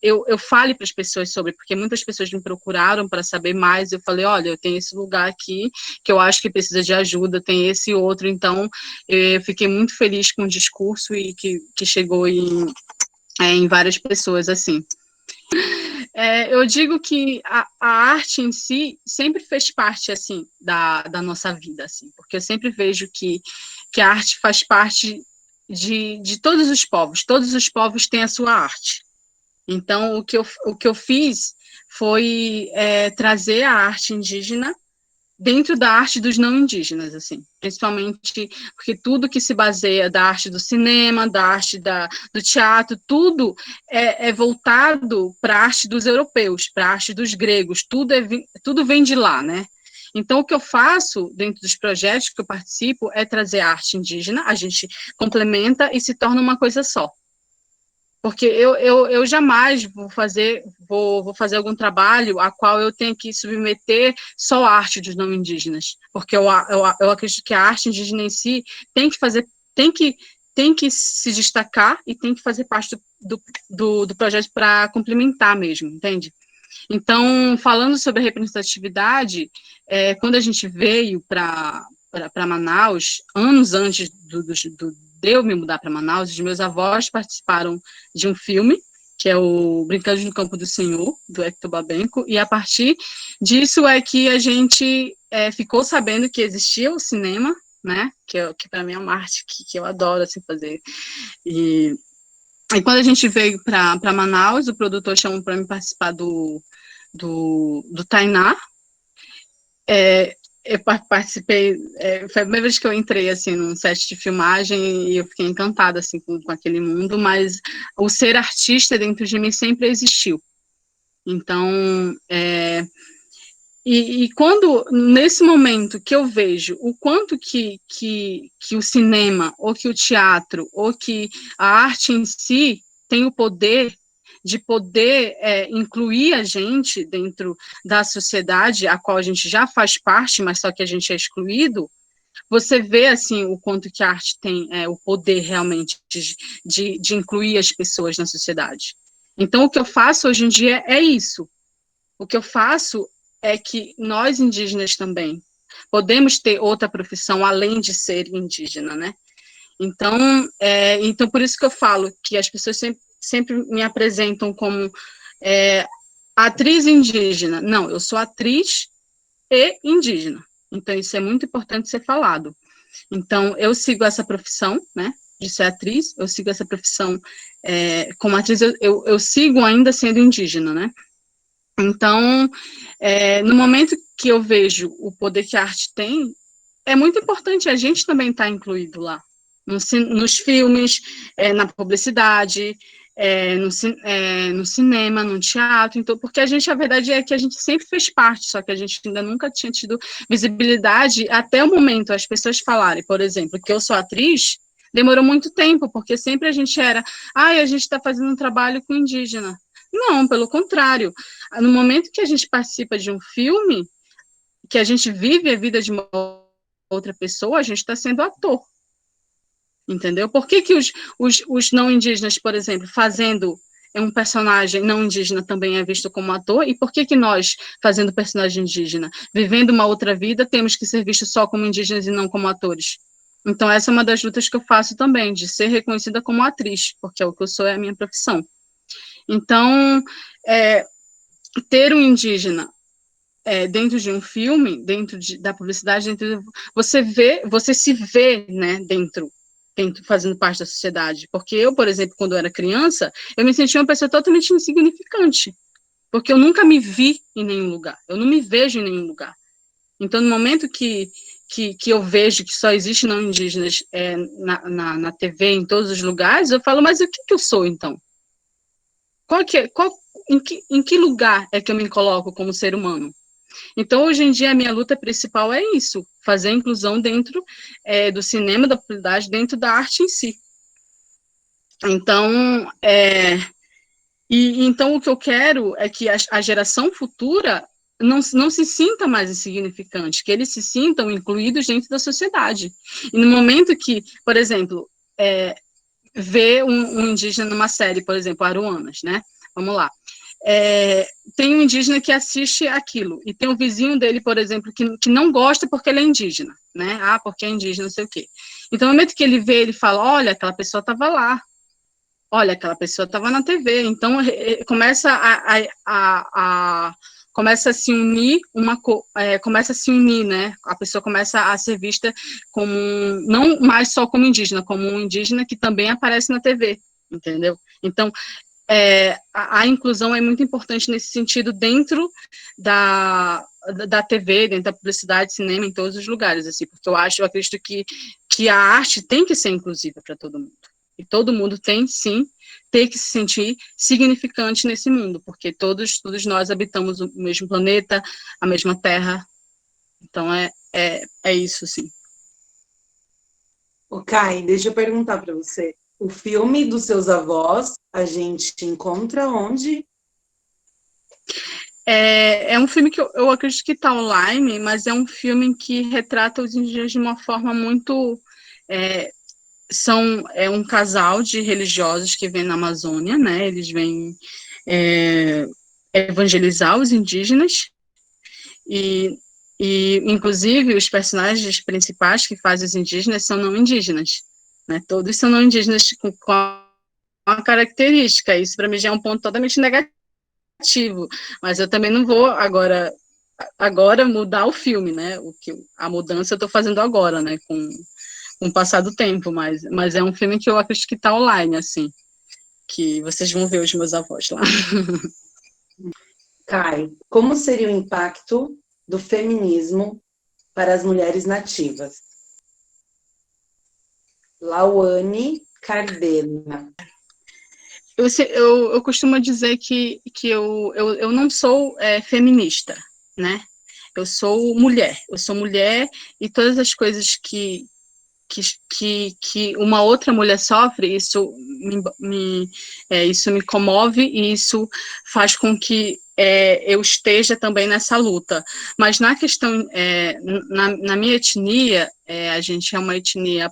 eu fale para as pessoas sobre, porque muitas pessoas me procuraram para saber mais, eu falei, olha, eu tenho esse lugar aqui, que eu acho que precisa de ajuda, tem esse outro, então eu fiquei muito feliz com o discurso e que chegou em várias pessoas, assim. Eu digo que a arte em si sempre fez parte, assim, da nossa vida, assim, porque eu sempre vejo que a arte faz parte de todos os povos têm a sua arte. Então, o que eu fiz foi trazer a arte indígena dentro da arte dos não indígenas, assim, principalmente porque tudo que se baseia da arte do cinema, da arte do teatro, tudo é voltado para a arte dos europeus, para a arte dos gregos, tudo vem de lá, né? Então, o que eu faço dentro dos projetos que eu participo é trazer a arte indígena, a gente complementa e se torna uma coisa só. Porque eu jamais vou fazer algum trabalho a qual eu tenha que submeter só a arte dos não indígenas, porque eu acredito que a arte indígena em si tem que se destacar e tem que fazer parte do projeto para complementar mesmo, entende? Então, falando sobre a representatividade, quando a gente veio para Manaus, anos antes de eu me mudar para Manaus, os meus avós participaram de um filme, que é o Brincando no Campo do Senhor, do Hector Babenco, e a partir disso é que a gente ficou sabendo que existia o cinema, né, que para mim é uma arte que eu adoro assim, fazer. E quando a gente veio para Manaus, o produtor chamou para mim participar do Tainá. Eu participei, foi a primeira vez que eu entrei, assim, num set de filmagem e eu fiquei encantada, assim, com aquele mundo, mas o ser artista dentro de mim sempre existiu. Então, quando, nesse momento que eu vejo o quanto que o cinema, ou que o teatro, ou que a arte em si tem o poder de poder incluir a gente dentro da sociedade a qual a gente já faz parte, mas só que a gente é excluído, você vê, assim, o quanto que a arte tem o poder realmente de incluir as pessoas na sociedade. Então, o que eu faço hoje em dia é isso. O que eu faço é que nós, indígenas também, podemos ter outra profissão além de ser indígena, né? Então por isso que eu falo que as pessoas sempre me apresentam como atriz indígena. Não, eu sou atriz e indígena. Então, isso é muito importante ser falado. Então, eu sigo essa profissão, né, de ser atriz, eu sigo essa profissão como atriz, eu sigo ainda sendo indígena, né? Então, no momento que eu vejo o poder que a arte tem, é muito importante a gente também estar incluído lá, nos filmes, na publicidade, no cinema, no teatro, então, porque a verdade é que a gente sempre fez parte, só que a gente ainda nunca tinha tido visibilidade até o momento, as pessoas falarem, por exemplo, que eu sou atriz, demorou muito tempo, porque sempre a gente a gente está fazendo um trabalho com indígena. Não, pelo contrário, no momento que a gente participa de um filme, que a gente vive a vida de uma outra pessoa, a gente está sendo ator. Entendeu? Por que os não indígenas, por exemplo, fazendo um personagem não indígena também é visto como ator? E por que nós, fazendo personagem indígena, vivendo uma outra vida, temos que ser vistos só como indígenas e não como atores? Então, essa é uma das lutas que eu faço também, de ser reconhecida como atriz, porque é o que eu sou, é a minha profissão. Então, ter um indígena dentro de um filme, dentro da publicidade, você se vê, né, dentro, fazendo parte da sociedade. Porque eu, por exemplo, quando eu era criança, eu me sentia uma pessoa totalmente insignificante, porque eu nunca me vi em nenhum lugar, eu não me vejo em nenhum lugar. Então, no momento que eu vejo que só existe não indígenas na TV, em todos os lugares, eu falo, mas o que eu sou, então? Em que lugar é que eu me coloco como ser humano? Então, hoje em dia, a minha luta principal é isso, fazer a inclusão dentro do cinema, da publicidade, dentro da arte em si. Então, então o que eu quero é que a geração futura não se sinta mais insignificante, que eles se sintam incluídos dentro da sociedade. E no momento que, por exemplo, ver um indígena numa série, por exemplo, Aruanas, né? Vamos lá. Tem um indígena que assiste aquilo, e tem um vizinho dele, por exemplo, que não gosta porque ele é indígena, né? Porque é indígena, não sei o quê. Então, no momento que ele vê, ele fala, olha, aquela pessoa estava lá. olha, aquela pessoa estava na TV, então começa começa a se unir começa a se unir, né? A pessoa começa a ser vista como não mais só como indígena, como um indígena que também aparece na TV, entendeu? Então a inclusão é muito importante nesse sentido dentro da TV, dentro da publicidade, cinema, em todos os lugares, assim, porque eu acredito que a arte tem que ser inclusiva para todo mundo. E todo mundo tem, sim, ter que se sentir significante nesse mundo, porque todos nós habitamos o mesmo planeta, a mesma terra. Então, é isso, sim. O Kai, deixa eu perguntar para você. O filme dos seus avós, a gente encontra onde? É um filme que eu acredito que está online, mas é um filme que retrata os indígenas de uma forma muito... É um casal de religiosos que vem na Amazônia, né? Eles vêm evangelizar os indígenas e inclusive os personagens principais que fazem os indígenas são não indígenas, né? Todos são não indígenas com uma característica. Isso para mim já é um ponto totalmente negativo, mas eu também não vou agora mudar o filme, né? A mudança eu estou fazendo agora, né? Com o passar do tempo, mas é um filme que eu acredito que está online, assim, que vocês vão ver os meus avós lá. Kai, como seria o impacto do feminismo para as mulheres nativas? Lauane Cardena. Eu costumo dizer que eu não sou feminista, né? Eu sou mulher e todas as coisas que uma outra mulher sofre, isso me comove e isso faz com que eu esteja também nessa luta. Mas na questão, na minha etnia, a gente é uma etnia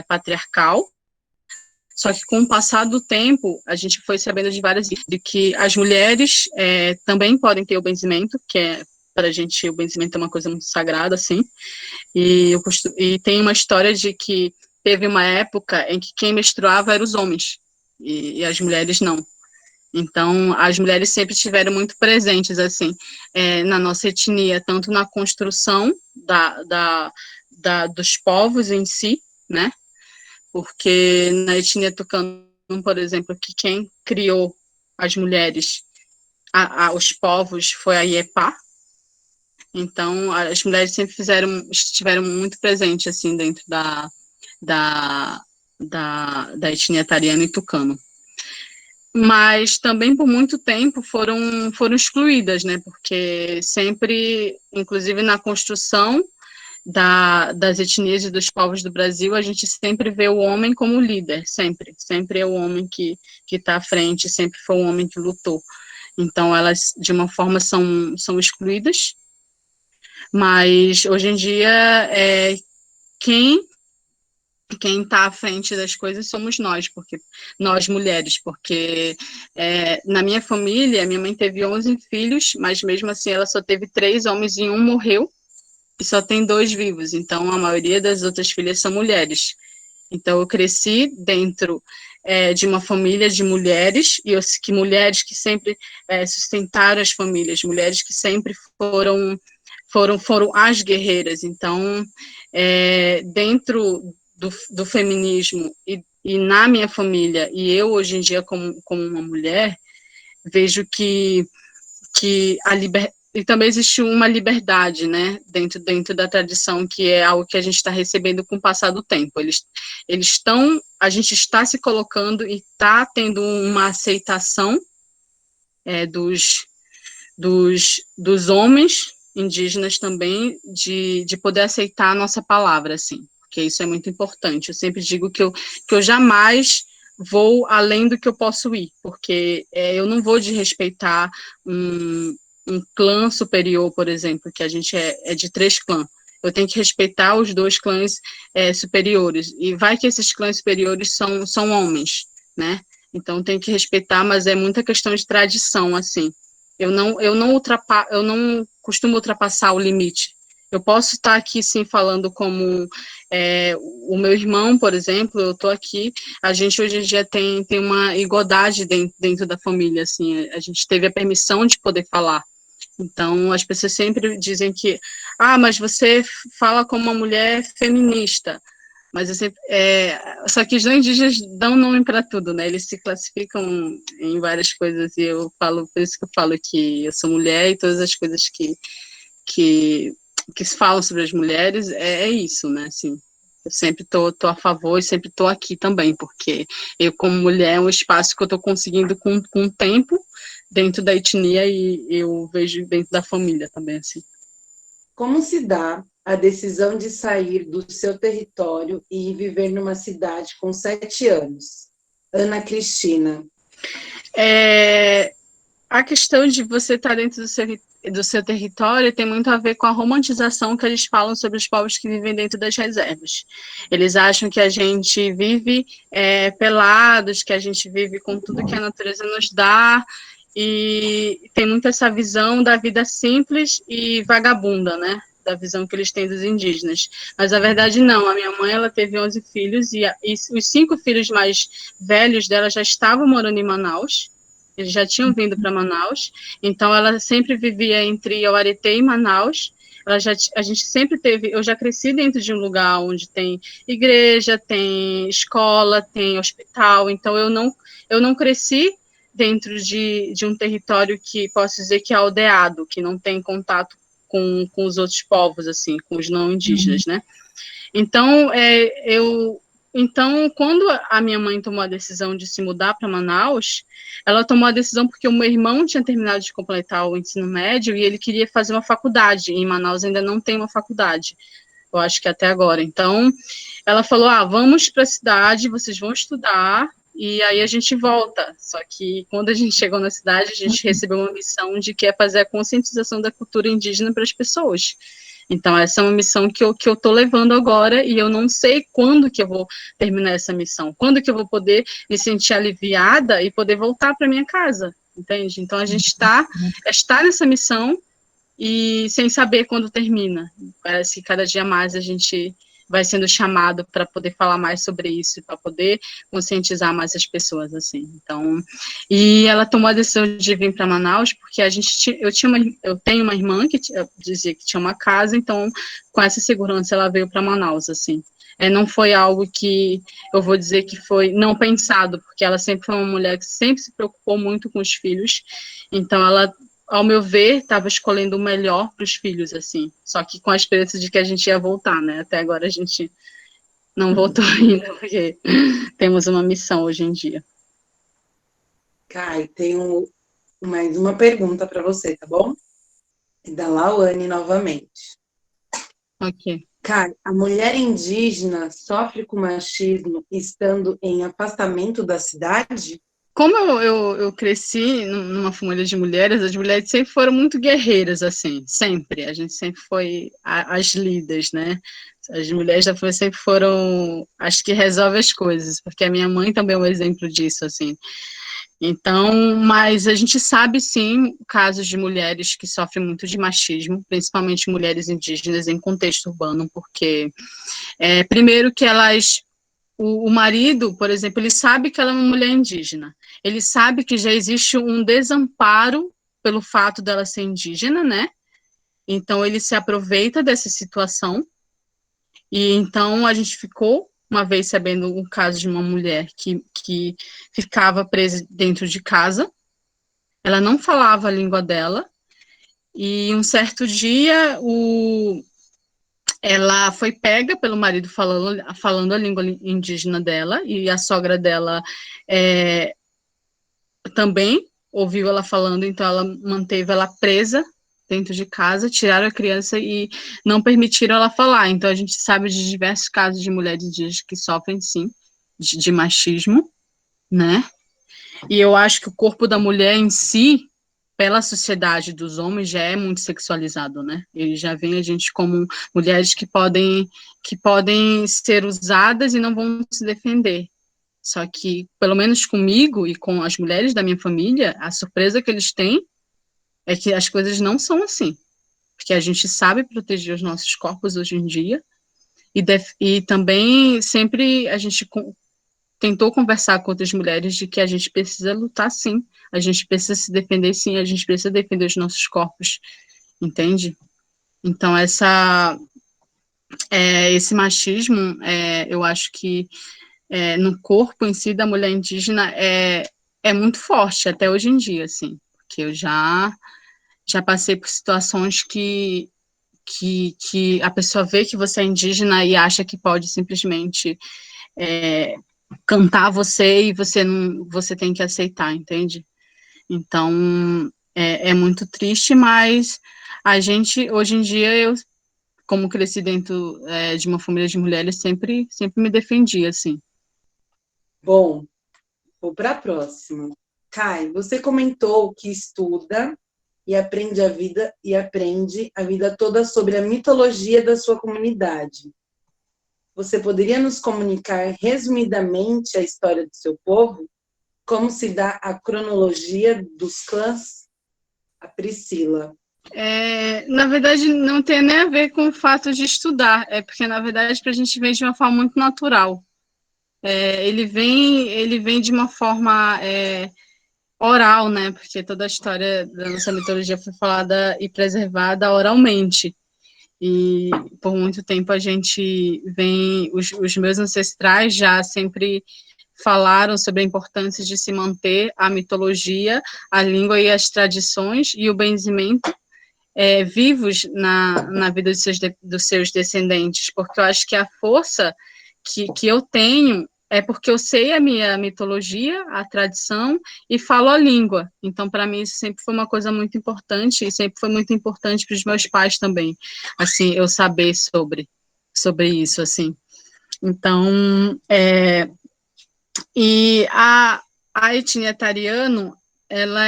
patriarcal, só que com o passar do tempo, a gente foi sabendo de que as mulheres também podem ter o benzimento, que para a gente o benzimento é uma coisa muito sagrada, assim, e tem uma história de que teve uma época em que quem menstruava eram os homens, e as mulheres não. Então, as mulheres sempre estiveram muito presentes, assim, na nossa etnia, tanto na construção dos povos em si, né? Porque na etnia tucano, por exemplo, que quem criou as mulheres, os povos, foi a Iepá. Então, as mulheres sempre estiveram muito presentes, assim, dentro da etnia tariana e tucano. Mas também, por muito tempo, foram excluídas, né? Porque sempre, inclusive na construção das etnias e dos povos do Brasil, a gente sempre vê o homem como líder, sempre é o homem que está à frente, sempre foi o homem que lutou. Então, elas, de uma forma, são excluídas, mas, hoje em dia, quem está à frente das coisas somos nós, nós mulheres, porque na minha família, minha mãe teve 11 filhos, mas mesmo assim ela só teve 3 homens e um morreu, e só tem 2 vivos, então a maioria das outras filhas são mulheres. Então eu cresci dentro de uma família de mulheres, e mulheres que sempre sustentaram as famílias, mulheres que sempre foram as guerreiras. Então, dentro do feminismo e na minha família, e eu hoje em dia como uma mulher, vejo que e também existe uma liberdade, né, dentro da tradição, que é algo que a gente está recebendo com o passar do tempo. A gente está se colocando e está tendo uma aceitação dos homens indígenas também, de poder aceitar a nossa palavra, assim, porque isso é muito importante. Eu sempre digo que eu jamais vou além do que eu posso ir, porque eu não vou desrespeitar um clã superior, por exemplo, que a gente é de 3 clãs. Eu tenho que respeitar os 2 clãs superiores, e vai que esses clãs superiores são homens, né? Então tem que respeitar, mas é muita questão de tradição, assim. Eu não costumo ultrapassar o limite. Eu posso estar aqui, sim, falando como o meu irmão, por exemplo, eu estou aqui, a gente hoje em dia tem uma igualdade dentro da família, assim, a gente teve a permissão de poder falar. Então, as pessoas sempre dizem que, mas você fala como uma mulher feminista. Mas eu sempre, só que os não indígenas dão nome para tudo, né? Eles se classificam em várias coisas, e eu falo, por isso que eu falo que eu sou mulher e todas as coisas que, que se falam sobre as mulheres é isso, né? Assim, eu sempre tô a favor e sempre estou aqui também, porque eu, como mulher, é um espaço que eu estou conseguindo com o tempo dentro da etnia e eu vejo dentro da família também, assim. Como se dá a decisão de sair do seu território e ir viver numa cidade com 7 anos? Ana Cristina. A questão de você estar dentro do seu território tem muito a ver com a romantização que eles falam sobre os povos que vivem dentro das reservas. Eles acham que a gente vive pelados, que a gente vive com tudo que a natureza nos dá, e tem muito essa visão da vida simples e vagabunda, né? Da visão que eles têm dos indígenas. Mas a verdade não, a minha mãe ela teve 11 filhos e os 5 filhos mais velhos dela já estavam morando em Manaus. Eles já tinham vindo para Manaus, então ela sempre vivia entre Iauareté e Manaus. A gente sempre teve, eu já cresci dentro de um lugar onde tem igreja, tem escola, tem hospital, então eu não cresci dentro de um território que posso dizer que é aldeado, que não tem contato com os outros povos, assim, com os não indígenas, né? Então, Então, quando a minha mãe tomou a decisão de se mudar para Manaus, ela tomou a decisão porque o meu irmão tinha terminado de completar o ensino médio e ele queria fazer uma faculdade. E em Manaus ainda não tem uma faculdade, eu acho que até agora. Então, ela falou: vamos para a cidade, vocês vão estudar e aí a gente volta. Só que quando a gente chegou na cidade, a gente recebeu uma missão de que é fazer a conscientização da cultura indígena para as pessoas. Então, essa é uma missão que eu estou levando agora e eu não sei quando que eu vou terminar essa missão, quando que eu vou poder me sentir aliviada e poder voltar para minha casa, entende? Então, a gente está nessa missão e sem saber quando termina. Parece que cada dia mais a gente vai sendo chamado para poder falar mais sobre isso, para poder conscientizar mais as pessoas, assim. Então, e ela tomou a decisão de vir para Manaus porque eu tenho uma irmã que dizia que tinha uma casa, então com essa segurança ela veio para Manaus, assim. Não foi algo que eu vou dizer que foi não pensado, porque ela sempre foi uma mulher que sempre se preocupou muito com os filhos, então ela, ao meu ver, estava escolhendo o melhor para os filhos, assim, só que com a esperança de que a gente ia voltar, né? Até agora a gente não voltou ainda, porque temos uma missão hoje em dia. Kai, tenho mais uma pergunta para você, tá bom? Da Lauane novamente. Ok. Kai, a mulher indígena sofre com machismo estando em afastamento da cidade? Como eu cresci numa família de mulheres, as mulheres sempre foram muito guerreiras, assim, sempre. A gente sempre foi as líderes, né? As mulheres da família sempre foram as que resolvem as coisas, porque a minha mãe também é um exemplo disso, assim. Então, mas a gente sabe, sim, casos de mulheres que sofrem muito de machismo, principalmente mulheres indígenas em contexto urbano, porque, primeiro que elas... O marido, por exemplo, ele sabe que ela é uma mulher indígena. Ele sabe que já existe um desamparo pelo fato dela ser indígena, né? Então, ele se aproveita dessa situação. E então, a gente ficou, uma vez, sabendo um caso de uma mulher que ficava presa dentro de casa. Ela não falava a língua dela. E um certo dia, ela foi pega pelo marido falando a língua indígena dela, e a sogra dela também ouviu ela falando, então ela manteve ela presa dentro de casa, tiraram a criança e não permitiram ela falar. Então a gente sabe de diversos casos de mulheres indígenas que sofrem, sim, de machismo, né? E eu acho que o corpo da mulher em si, pela sociedade dos homens, já é muito sexualizado, né? Ele já vê a gente como mulheres que podem ser usadas e não vão se defender. Só que, pelo menos comigo e com as mulheres da minha família, a surpresa que eles têm é que as coisas não são assim. porque a gente sabe proteger os nossos corpos hoje em dia, e também sempre a gente tentou conversar com outras mulheres de que a gente precisa lutar sim, a gente precisa se defender sim, a gente precisa defender os nossos corpos, entende? Então, esse machismo, eu acho que no corpo em si da mulher indígena é muito forte, até hoje em dia, assim, porque eu já passei por situações que a pessoa vê que você é indígena e acha que pode simplesmente cantar você e você tem que aceitar, entende? Então, é muito triste, mas a gente, hoje em dia, eu, como cresci dentro de uma família de mulheres, sempre me defendi, assim. Bom, vou para a próxima. Kai, você comentou que estuda e aprende a vida toda sobre a mitologia da sua comunidade. Você poderia nos comunicar resumidamente a história do seu povo? Como se dá a cronologia dos clãs? A Priscila. Na verdade, não tem nem a ver com o fato de estudar, porque, na verdade, para a gente vem de uma forma muito natural. Ele vem de uma forma oral, né? Porque toda a história da nossa mitologia foi falada e preservada oralmente. E por muito tempo a gente vem, os meus ancestrais já sempre falaram sobre a importância de se manter a mitologia, a língua e as tradições e o benzimento vivos na vida dos seus descendentes, porque eu acho que a força que eu tenho é porque eu sei a minha mitologia, a tradição, e falo a língua. Então, para mim, isso sempre foi uma coisa muito importante, e sempre foi muito importante para os meus pais também, assim, eu saber sobre isso, assim. Então, e a etnia Tariano, ela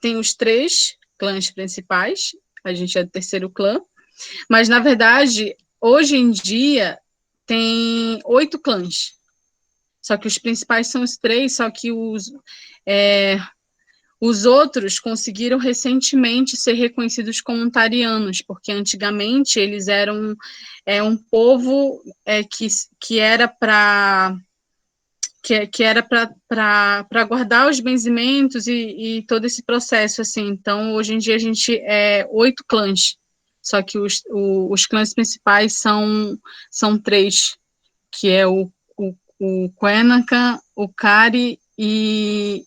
tem os 3 clãs principais, a gente é do terceiro clã, mas, na verdade, hoje em dia, tem 8 clãs. Só que os principais são os 3, só que os outros conseguiram recentemente ser reconhecidos como tarianos, porque antigamente eles eram um povo que era para guardar os benzimentos e todo esse processo, assim. Então, hoje em dia, a gente 8 clãs, só que os clãs principais são 3, que é o Quenacan, o Cari e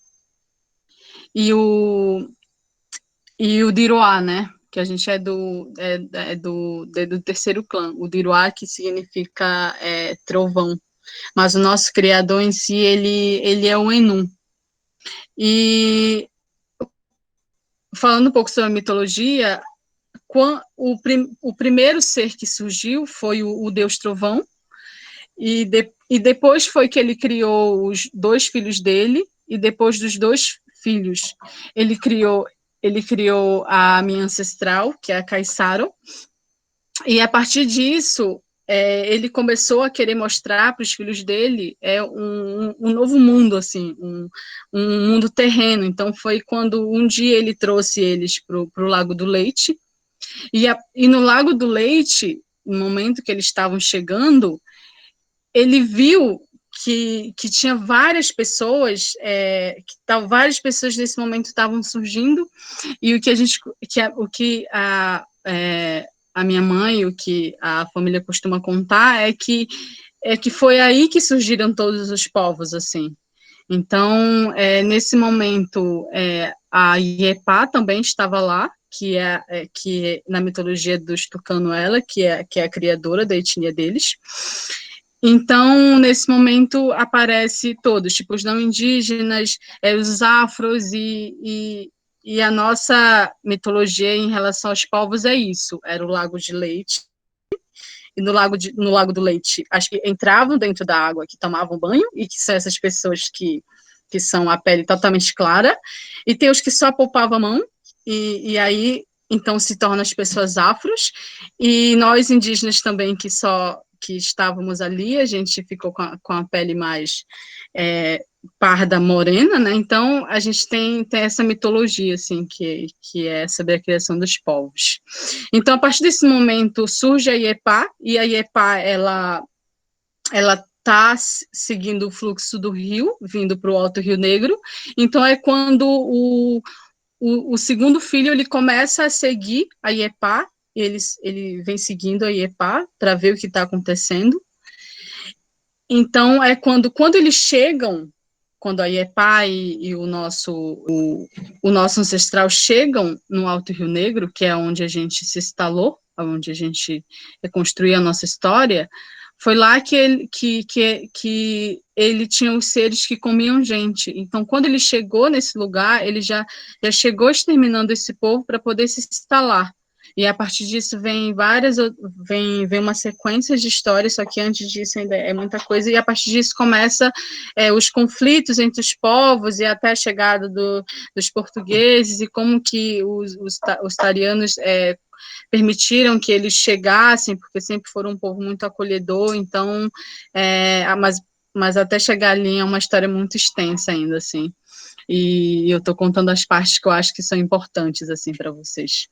o Diroá, né? Que a gente é do terceiro clã. O Diroá, que significa trovão. Mas o nosso criador em si, ele é o Enu. E falando um pouco sobre a mitologia, o primeiro ser que surgiu foi o Deus Trovão, e depois foi que ele criou os 2 filhos dele, e depois dos 2 filhos, ele criou a minha ancestral, que é a Caissaro, e a partir disso, ele começou a querer mostrar para os filhos dele um novo mundo, assim, um mundo terreno. Então, foi quando um dia ele trouxe eles para o Lago do Leite, e no Lago do Leite, no momento que eles estavam chegando, ele viu que tinha várias pessoas, várias pessoas nesse momento estavam surgindo, e o que a minha mãe, o que a família costuma contar é que foi aí que surgiram todos os povos, assim. Então, nesse momento, a Iepá também estava lá, que na mitologia dos Tucano-ela, que é a criadora da etnia deles. Então, nesse momento, aparece todos, tipo, os não indígenas, os afros, e a nossa mitologia em relação aos povos é isso, era o Lago de Leite, e no Lago do Leite, acho que entravam dentro da água, que tomavam banho, e que são essas pessoas que são a pele totalmente clara, e tem os que só poupavam a mão, e aí, então, se tornam as pessoas afros, e nós indígenas também, que estávamos ali, a gente ficou com a pele mais parda morena, né? Então a gente tem essa mitologia, assim, que é sobre a criação dos povos. Então, a partir desse momento, surge a Iepá, e a Iepá, ela está seguindo o fluxo do rio, vindo para o Alto Rio Negro. Então, é quando o segundo filho ele começa a seguir a Iepá, ele vem seguindo a Iepá para ver o que está acontecendo. Então, é quando eles chegam, quando a Iepá e o nosso ancestral chegam no Alto Rio Negro, que é onde a gente se instalou, onde a gente reconstruiu a nossa história, foi lá que ele tinha os seres que comiam gente. Então, quando ele chegou nesse lugar, ele já chegou exterminando esse povo para poder se instalar. E a partir disso vem uma sequência de histórias, só que antes disso ainda é muita coisa, e a partir disso começa os conflitos entre os povos e até a chegada dos portugueses, e como que os tarianos permitiram que eles chegassem, porque sempre foram um povo muito acolhedor, então, mas até chegar ali é uma história muito extensa ainda, assim, e eu estou contando as partes que eu acho que são importantes, assim, para vocês.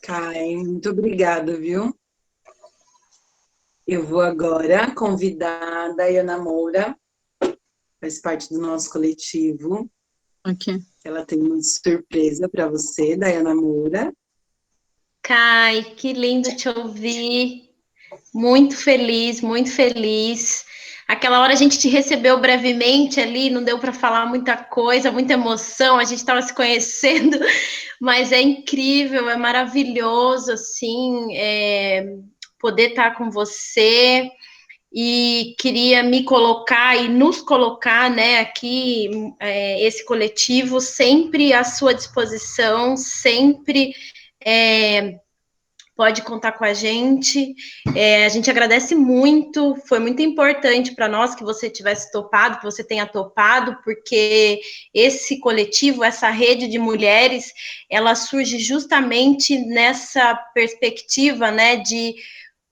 Kai, muito obrigada, viu? Eu vou agora convidar a Dayana Moura, faz parte do nosso coletivo. Ok. Ela tem uma surpresa para você, Dayana Moura. Kai, que lindo te ouvir. Muito feliz, muito feliz. Aquela hora a gente te recebeu brevemente ali, não deu para falar muita coisa, muita emoção, a gente estava se conhecendo, mas é incrível, é maravilhoso, assim, poder estar com você, e queria me colocar e nos colocar, né, aqui, esse coletivo, sempre à sua disposição, sempre pode contar com a gente. A gente agradece muito, foi muito importante para nós que você tivesse topado, que você tenha topado, porque esse coletivo, essa rede de mulheres, ela surge justamente nessa perspectiva, né, de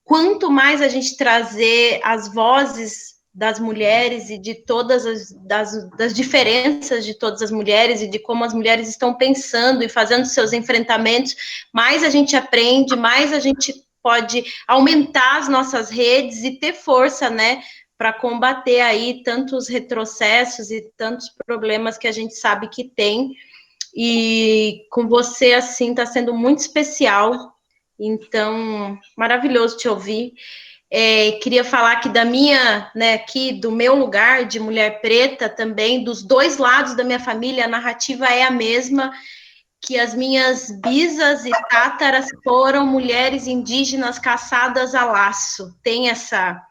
quanto mais a gente trazer as vozes das mulheres e de todas das diferenças de todas as mulheres e de como as mulheres estão pensando e fazendo seus enfrentamentos, mais a gente aprende, mais a gente pode aumentar as nossas redes e ter força, né, para combater aí tantos retrocessos e tantos problemas que a gente sabe que tem. E com você, assim, está sendo muito especial. Então, maravilhoso te ouvir. Queria falar que da minha, né, aqui do meu lugar de mulher preta também, dos dois lados da minha família, a narrativa é a mesma, que as minhas bisas e tátaras foram mulheres indígenas caçadas a laço. Tem essa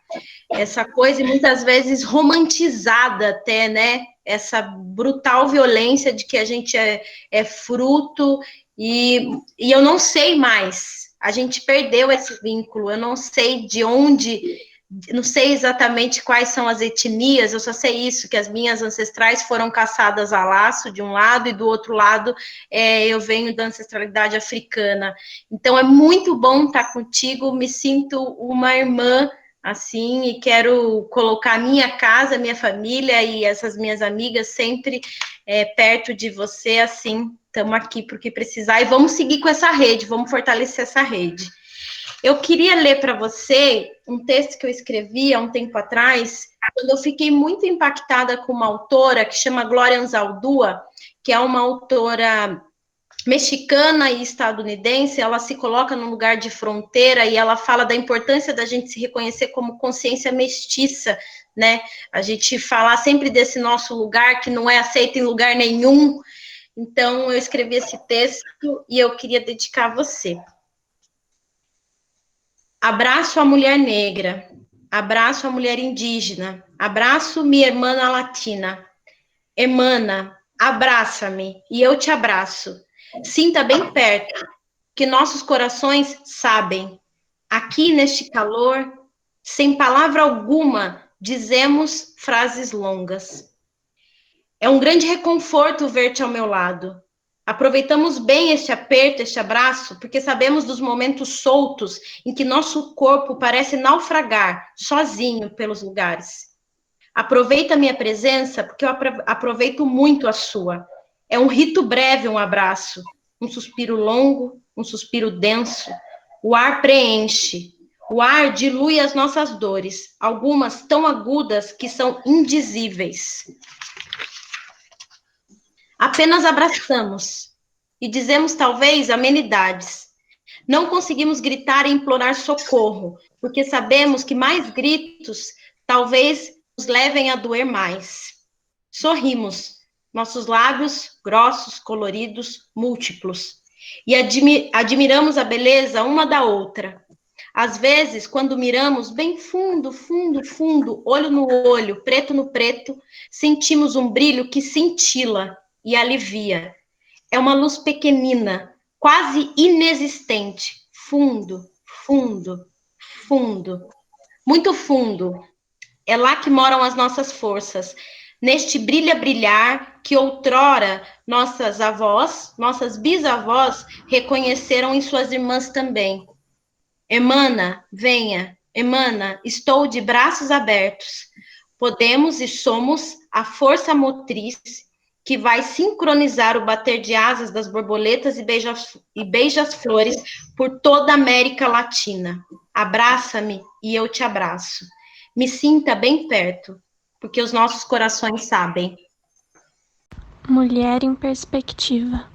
coisa, e muitas vezes romantizada até, né? Essa brutal violência de que a gente é fruto, e eu não sei mais. A gente perdeu esse vínculo, eu não sei de onde, não sei exatamente quais são as etnias, eu só sei isso, que as minhas ancestrais foram caçadas a laço de um lado, e do outro lado eu venho da ancestralidade africana. Então é muito bom estar contigo, me sinto uma irmã, assim, e quero colocar minha casa, minha família e essas minhas amigas sempre perto de você, assim, estamos aqui porque precisar, e vamos seguir com essa rede, vamos fortalecer essa rede. Eu queria ler para você um texto que eu escrevi há um tempo atrás, quando eu fiquei muito impactada com uma autora que chama Glória Anzaldúa, que é uma autora mexicana e estadunidense. Ela se coloca num lugar de fronteira e ela fala da importância da gente se reconhecer como consciência mestiça, né? A gente falar sempre desse nosso lugar que não é aceito em lugar nenhum. Então, eu escrevi esse texto e eu queria dedicar a você. Abraço a mulher negra, abraço a mulher indígena, abraço minha irmã latina. Hermana, abraça-me e eu te abraço. Sinta bem perto, que nossos corações sabem. Aqui neste calor, sem palavra alguma, dizemos frases longas. É um grande reconforto ver-te ao meu lado. Aproveitamos bem este aperto, este abraço, porque sabemos dos momentos soltos em que nosso corpo parece naufragar, sozinho pelos lugares. Aproveita a minha presença, porque eu aproveito muito a sua. É um rito breve, um abraço, um suspiro longo, um suspiro denso. O ar preenche, o ar dilui as nossas dores, algumas tão agudas que são indizíveis. Apenas abraçamos e dizemos talvez amenidades. Não conseguimos gritar e implorar socorro, porque sabemos que mais gritos talvez nos levem a doer mais. Sorrimos, nossos lábios grossos, coloridos, múltiplos, e admiramos a beleza uma da outra. Às vezes, quando miramos bem fundo, fundo, fundo, olho no olho, preto no preto, sentimos um brilho que cintila e alivia. É uma luz pequenina, quase inexistente, fundo, fundo, fundo, muito fundo. É lá que moram as nossas forças, neste brilhar que outrora nossas avós, nossas bisavós reconheceram em suas irmãs também. Emana, venha, emana, estou de braços abertos. Podemos e somos a força motriz que vai sincronizar o bater de asas das borboletas e beija-flores por toda a América Latina. Abraça-me e eu te abraço. Me sinta bem perto, porque os nossos corações sabem. Mulher em perspectiva.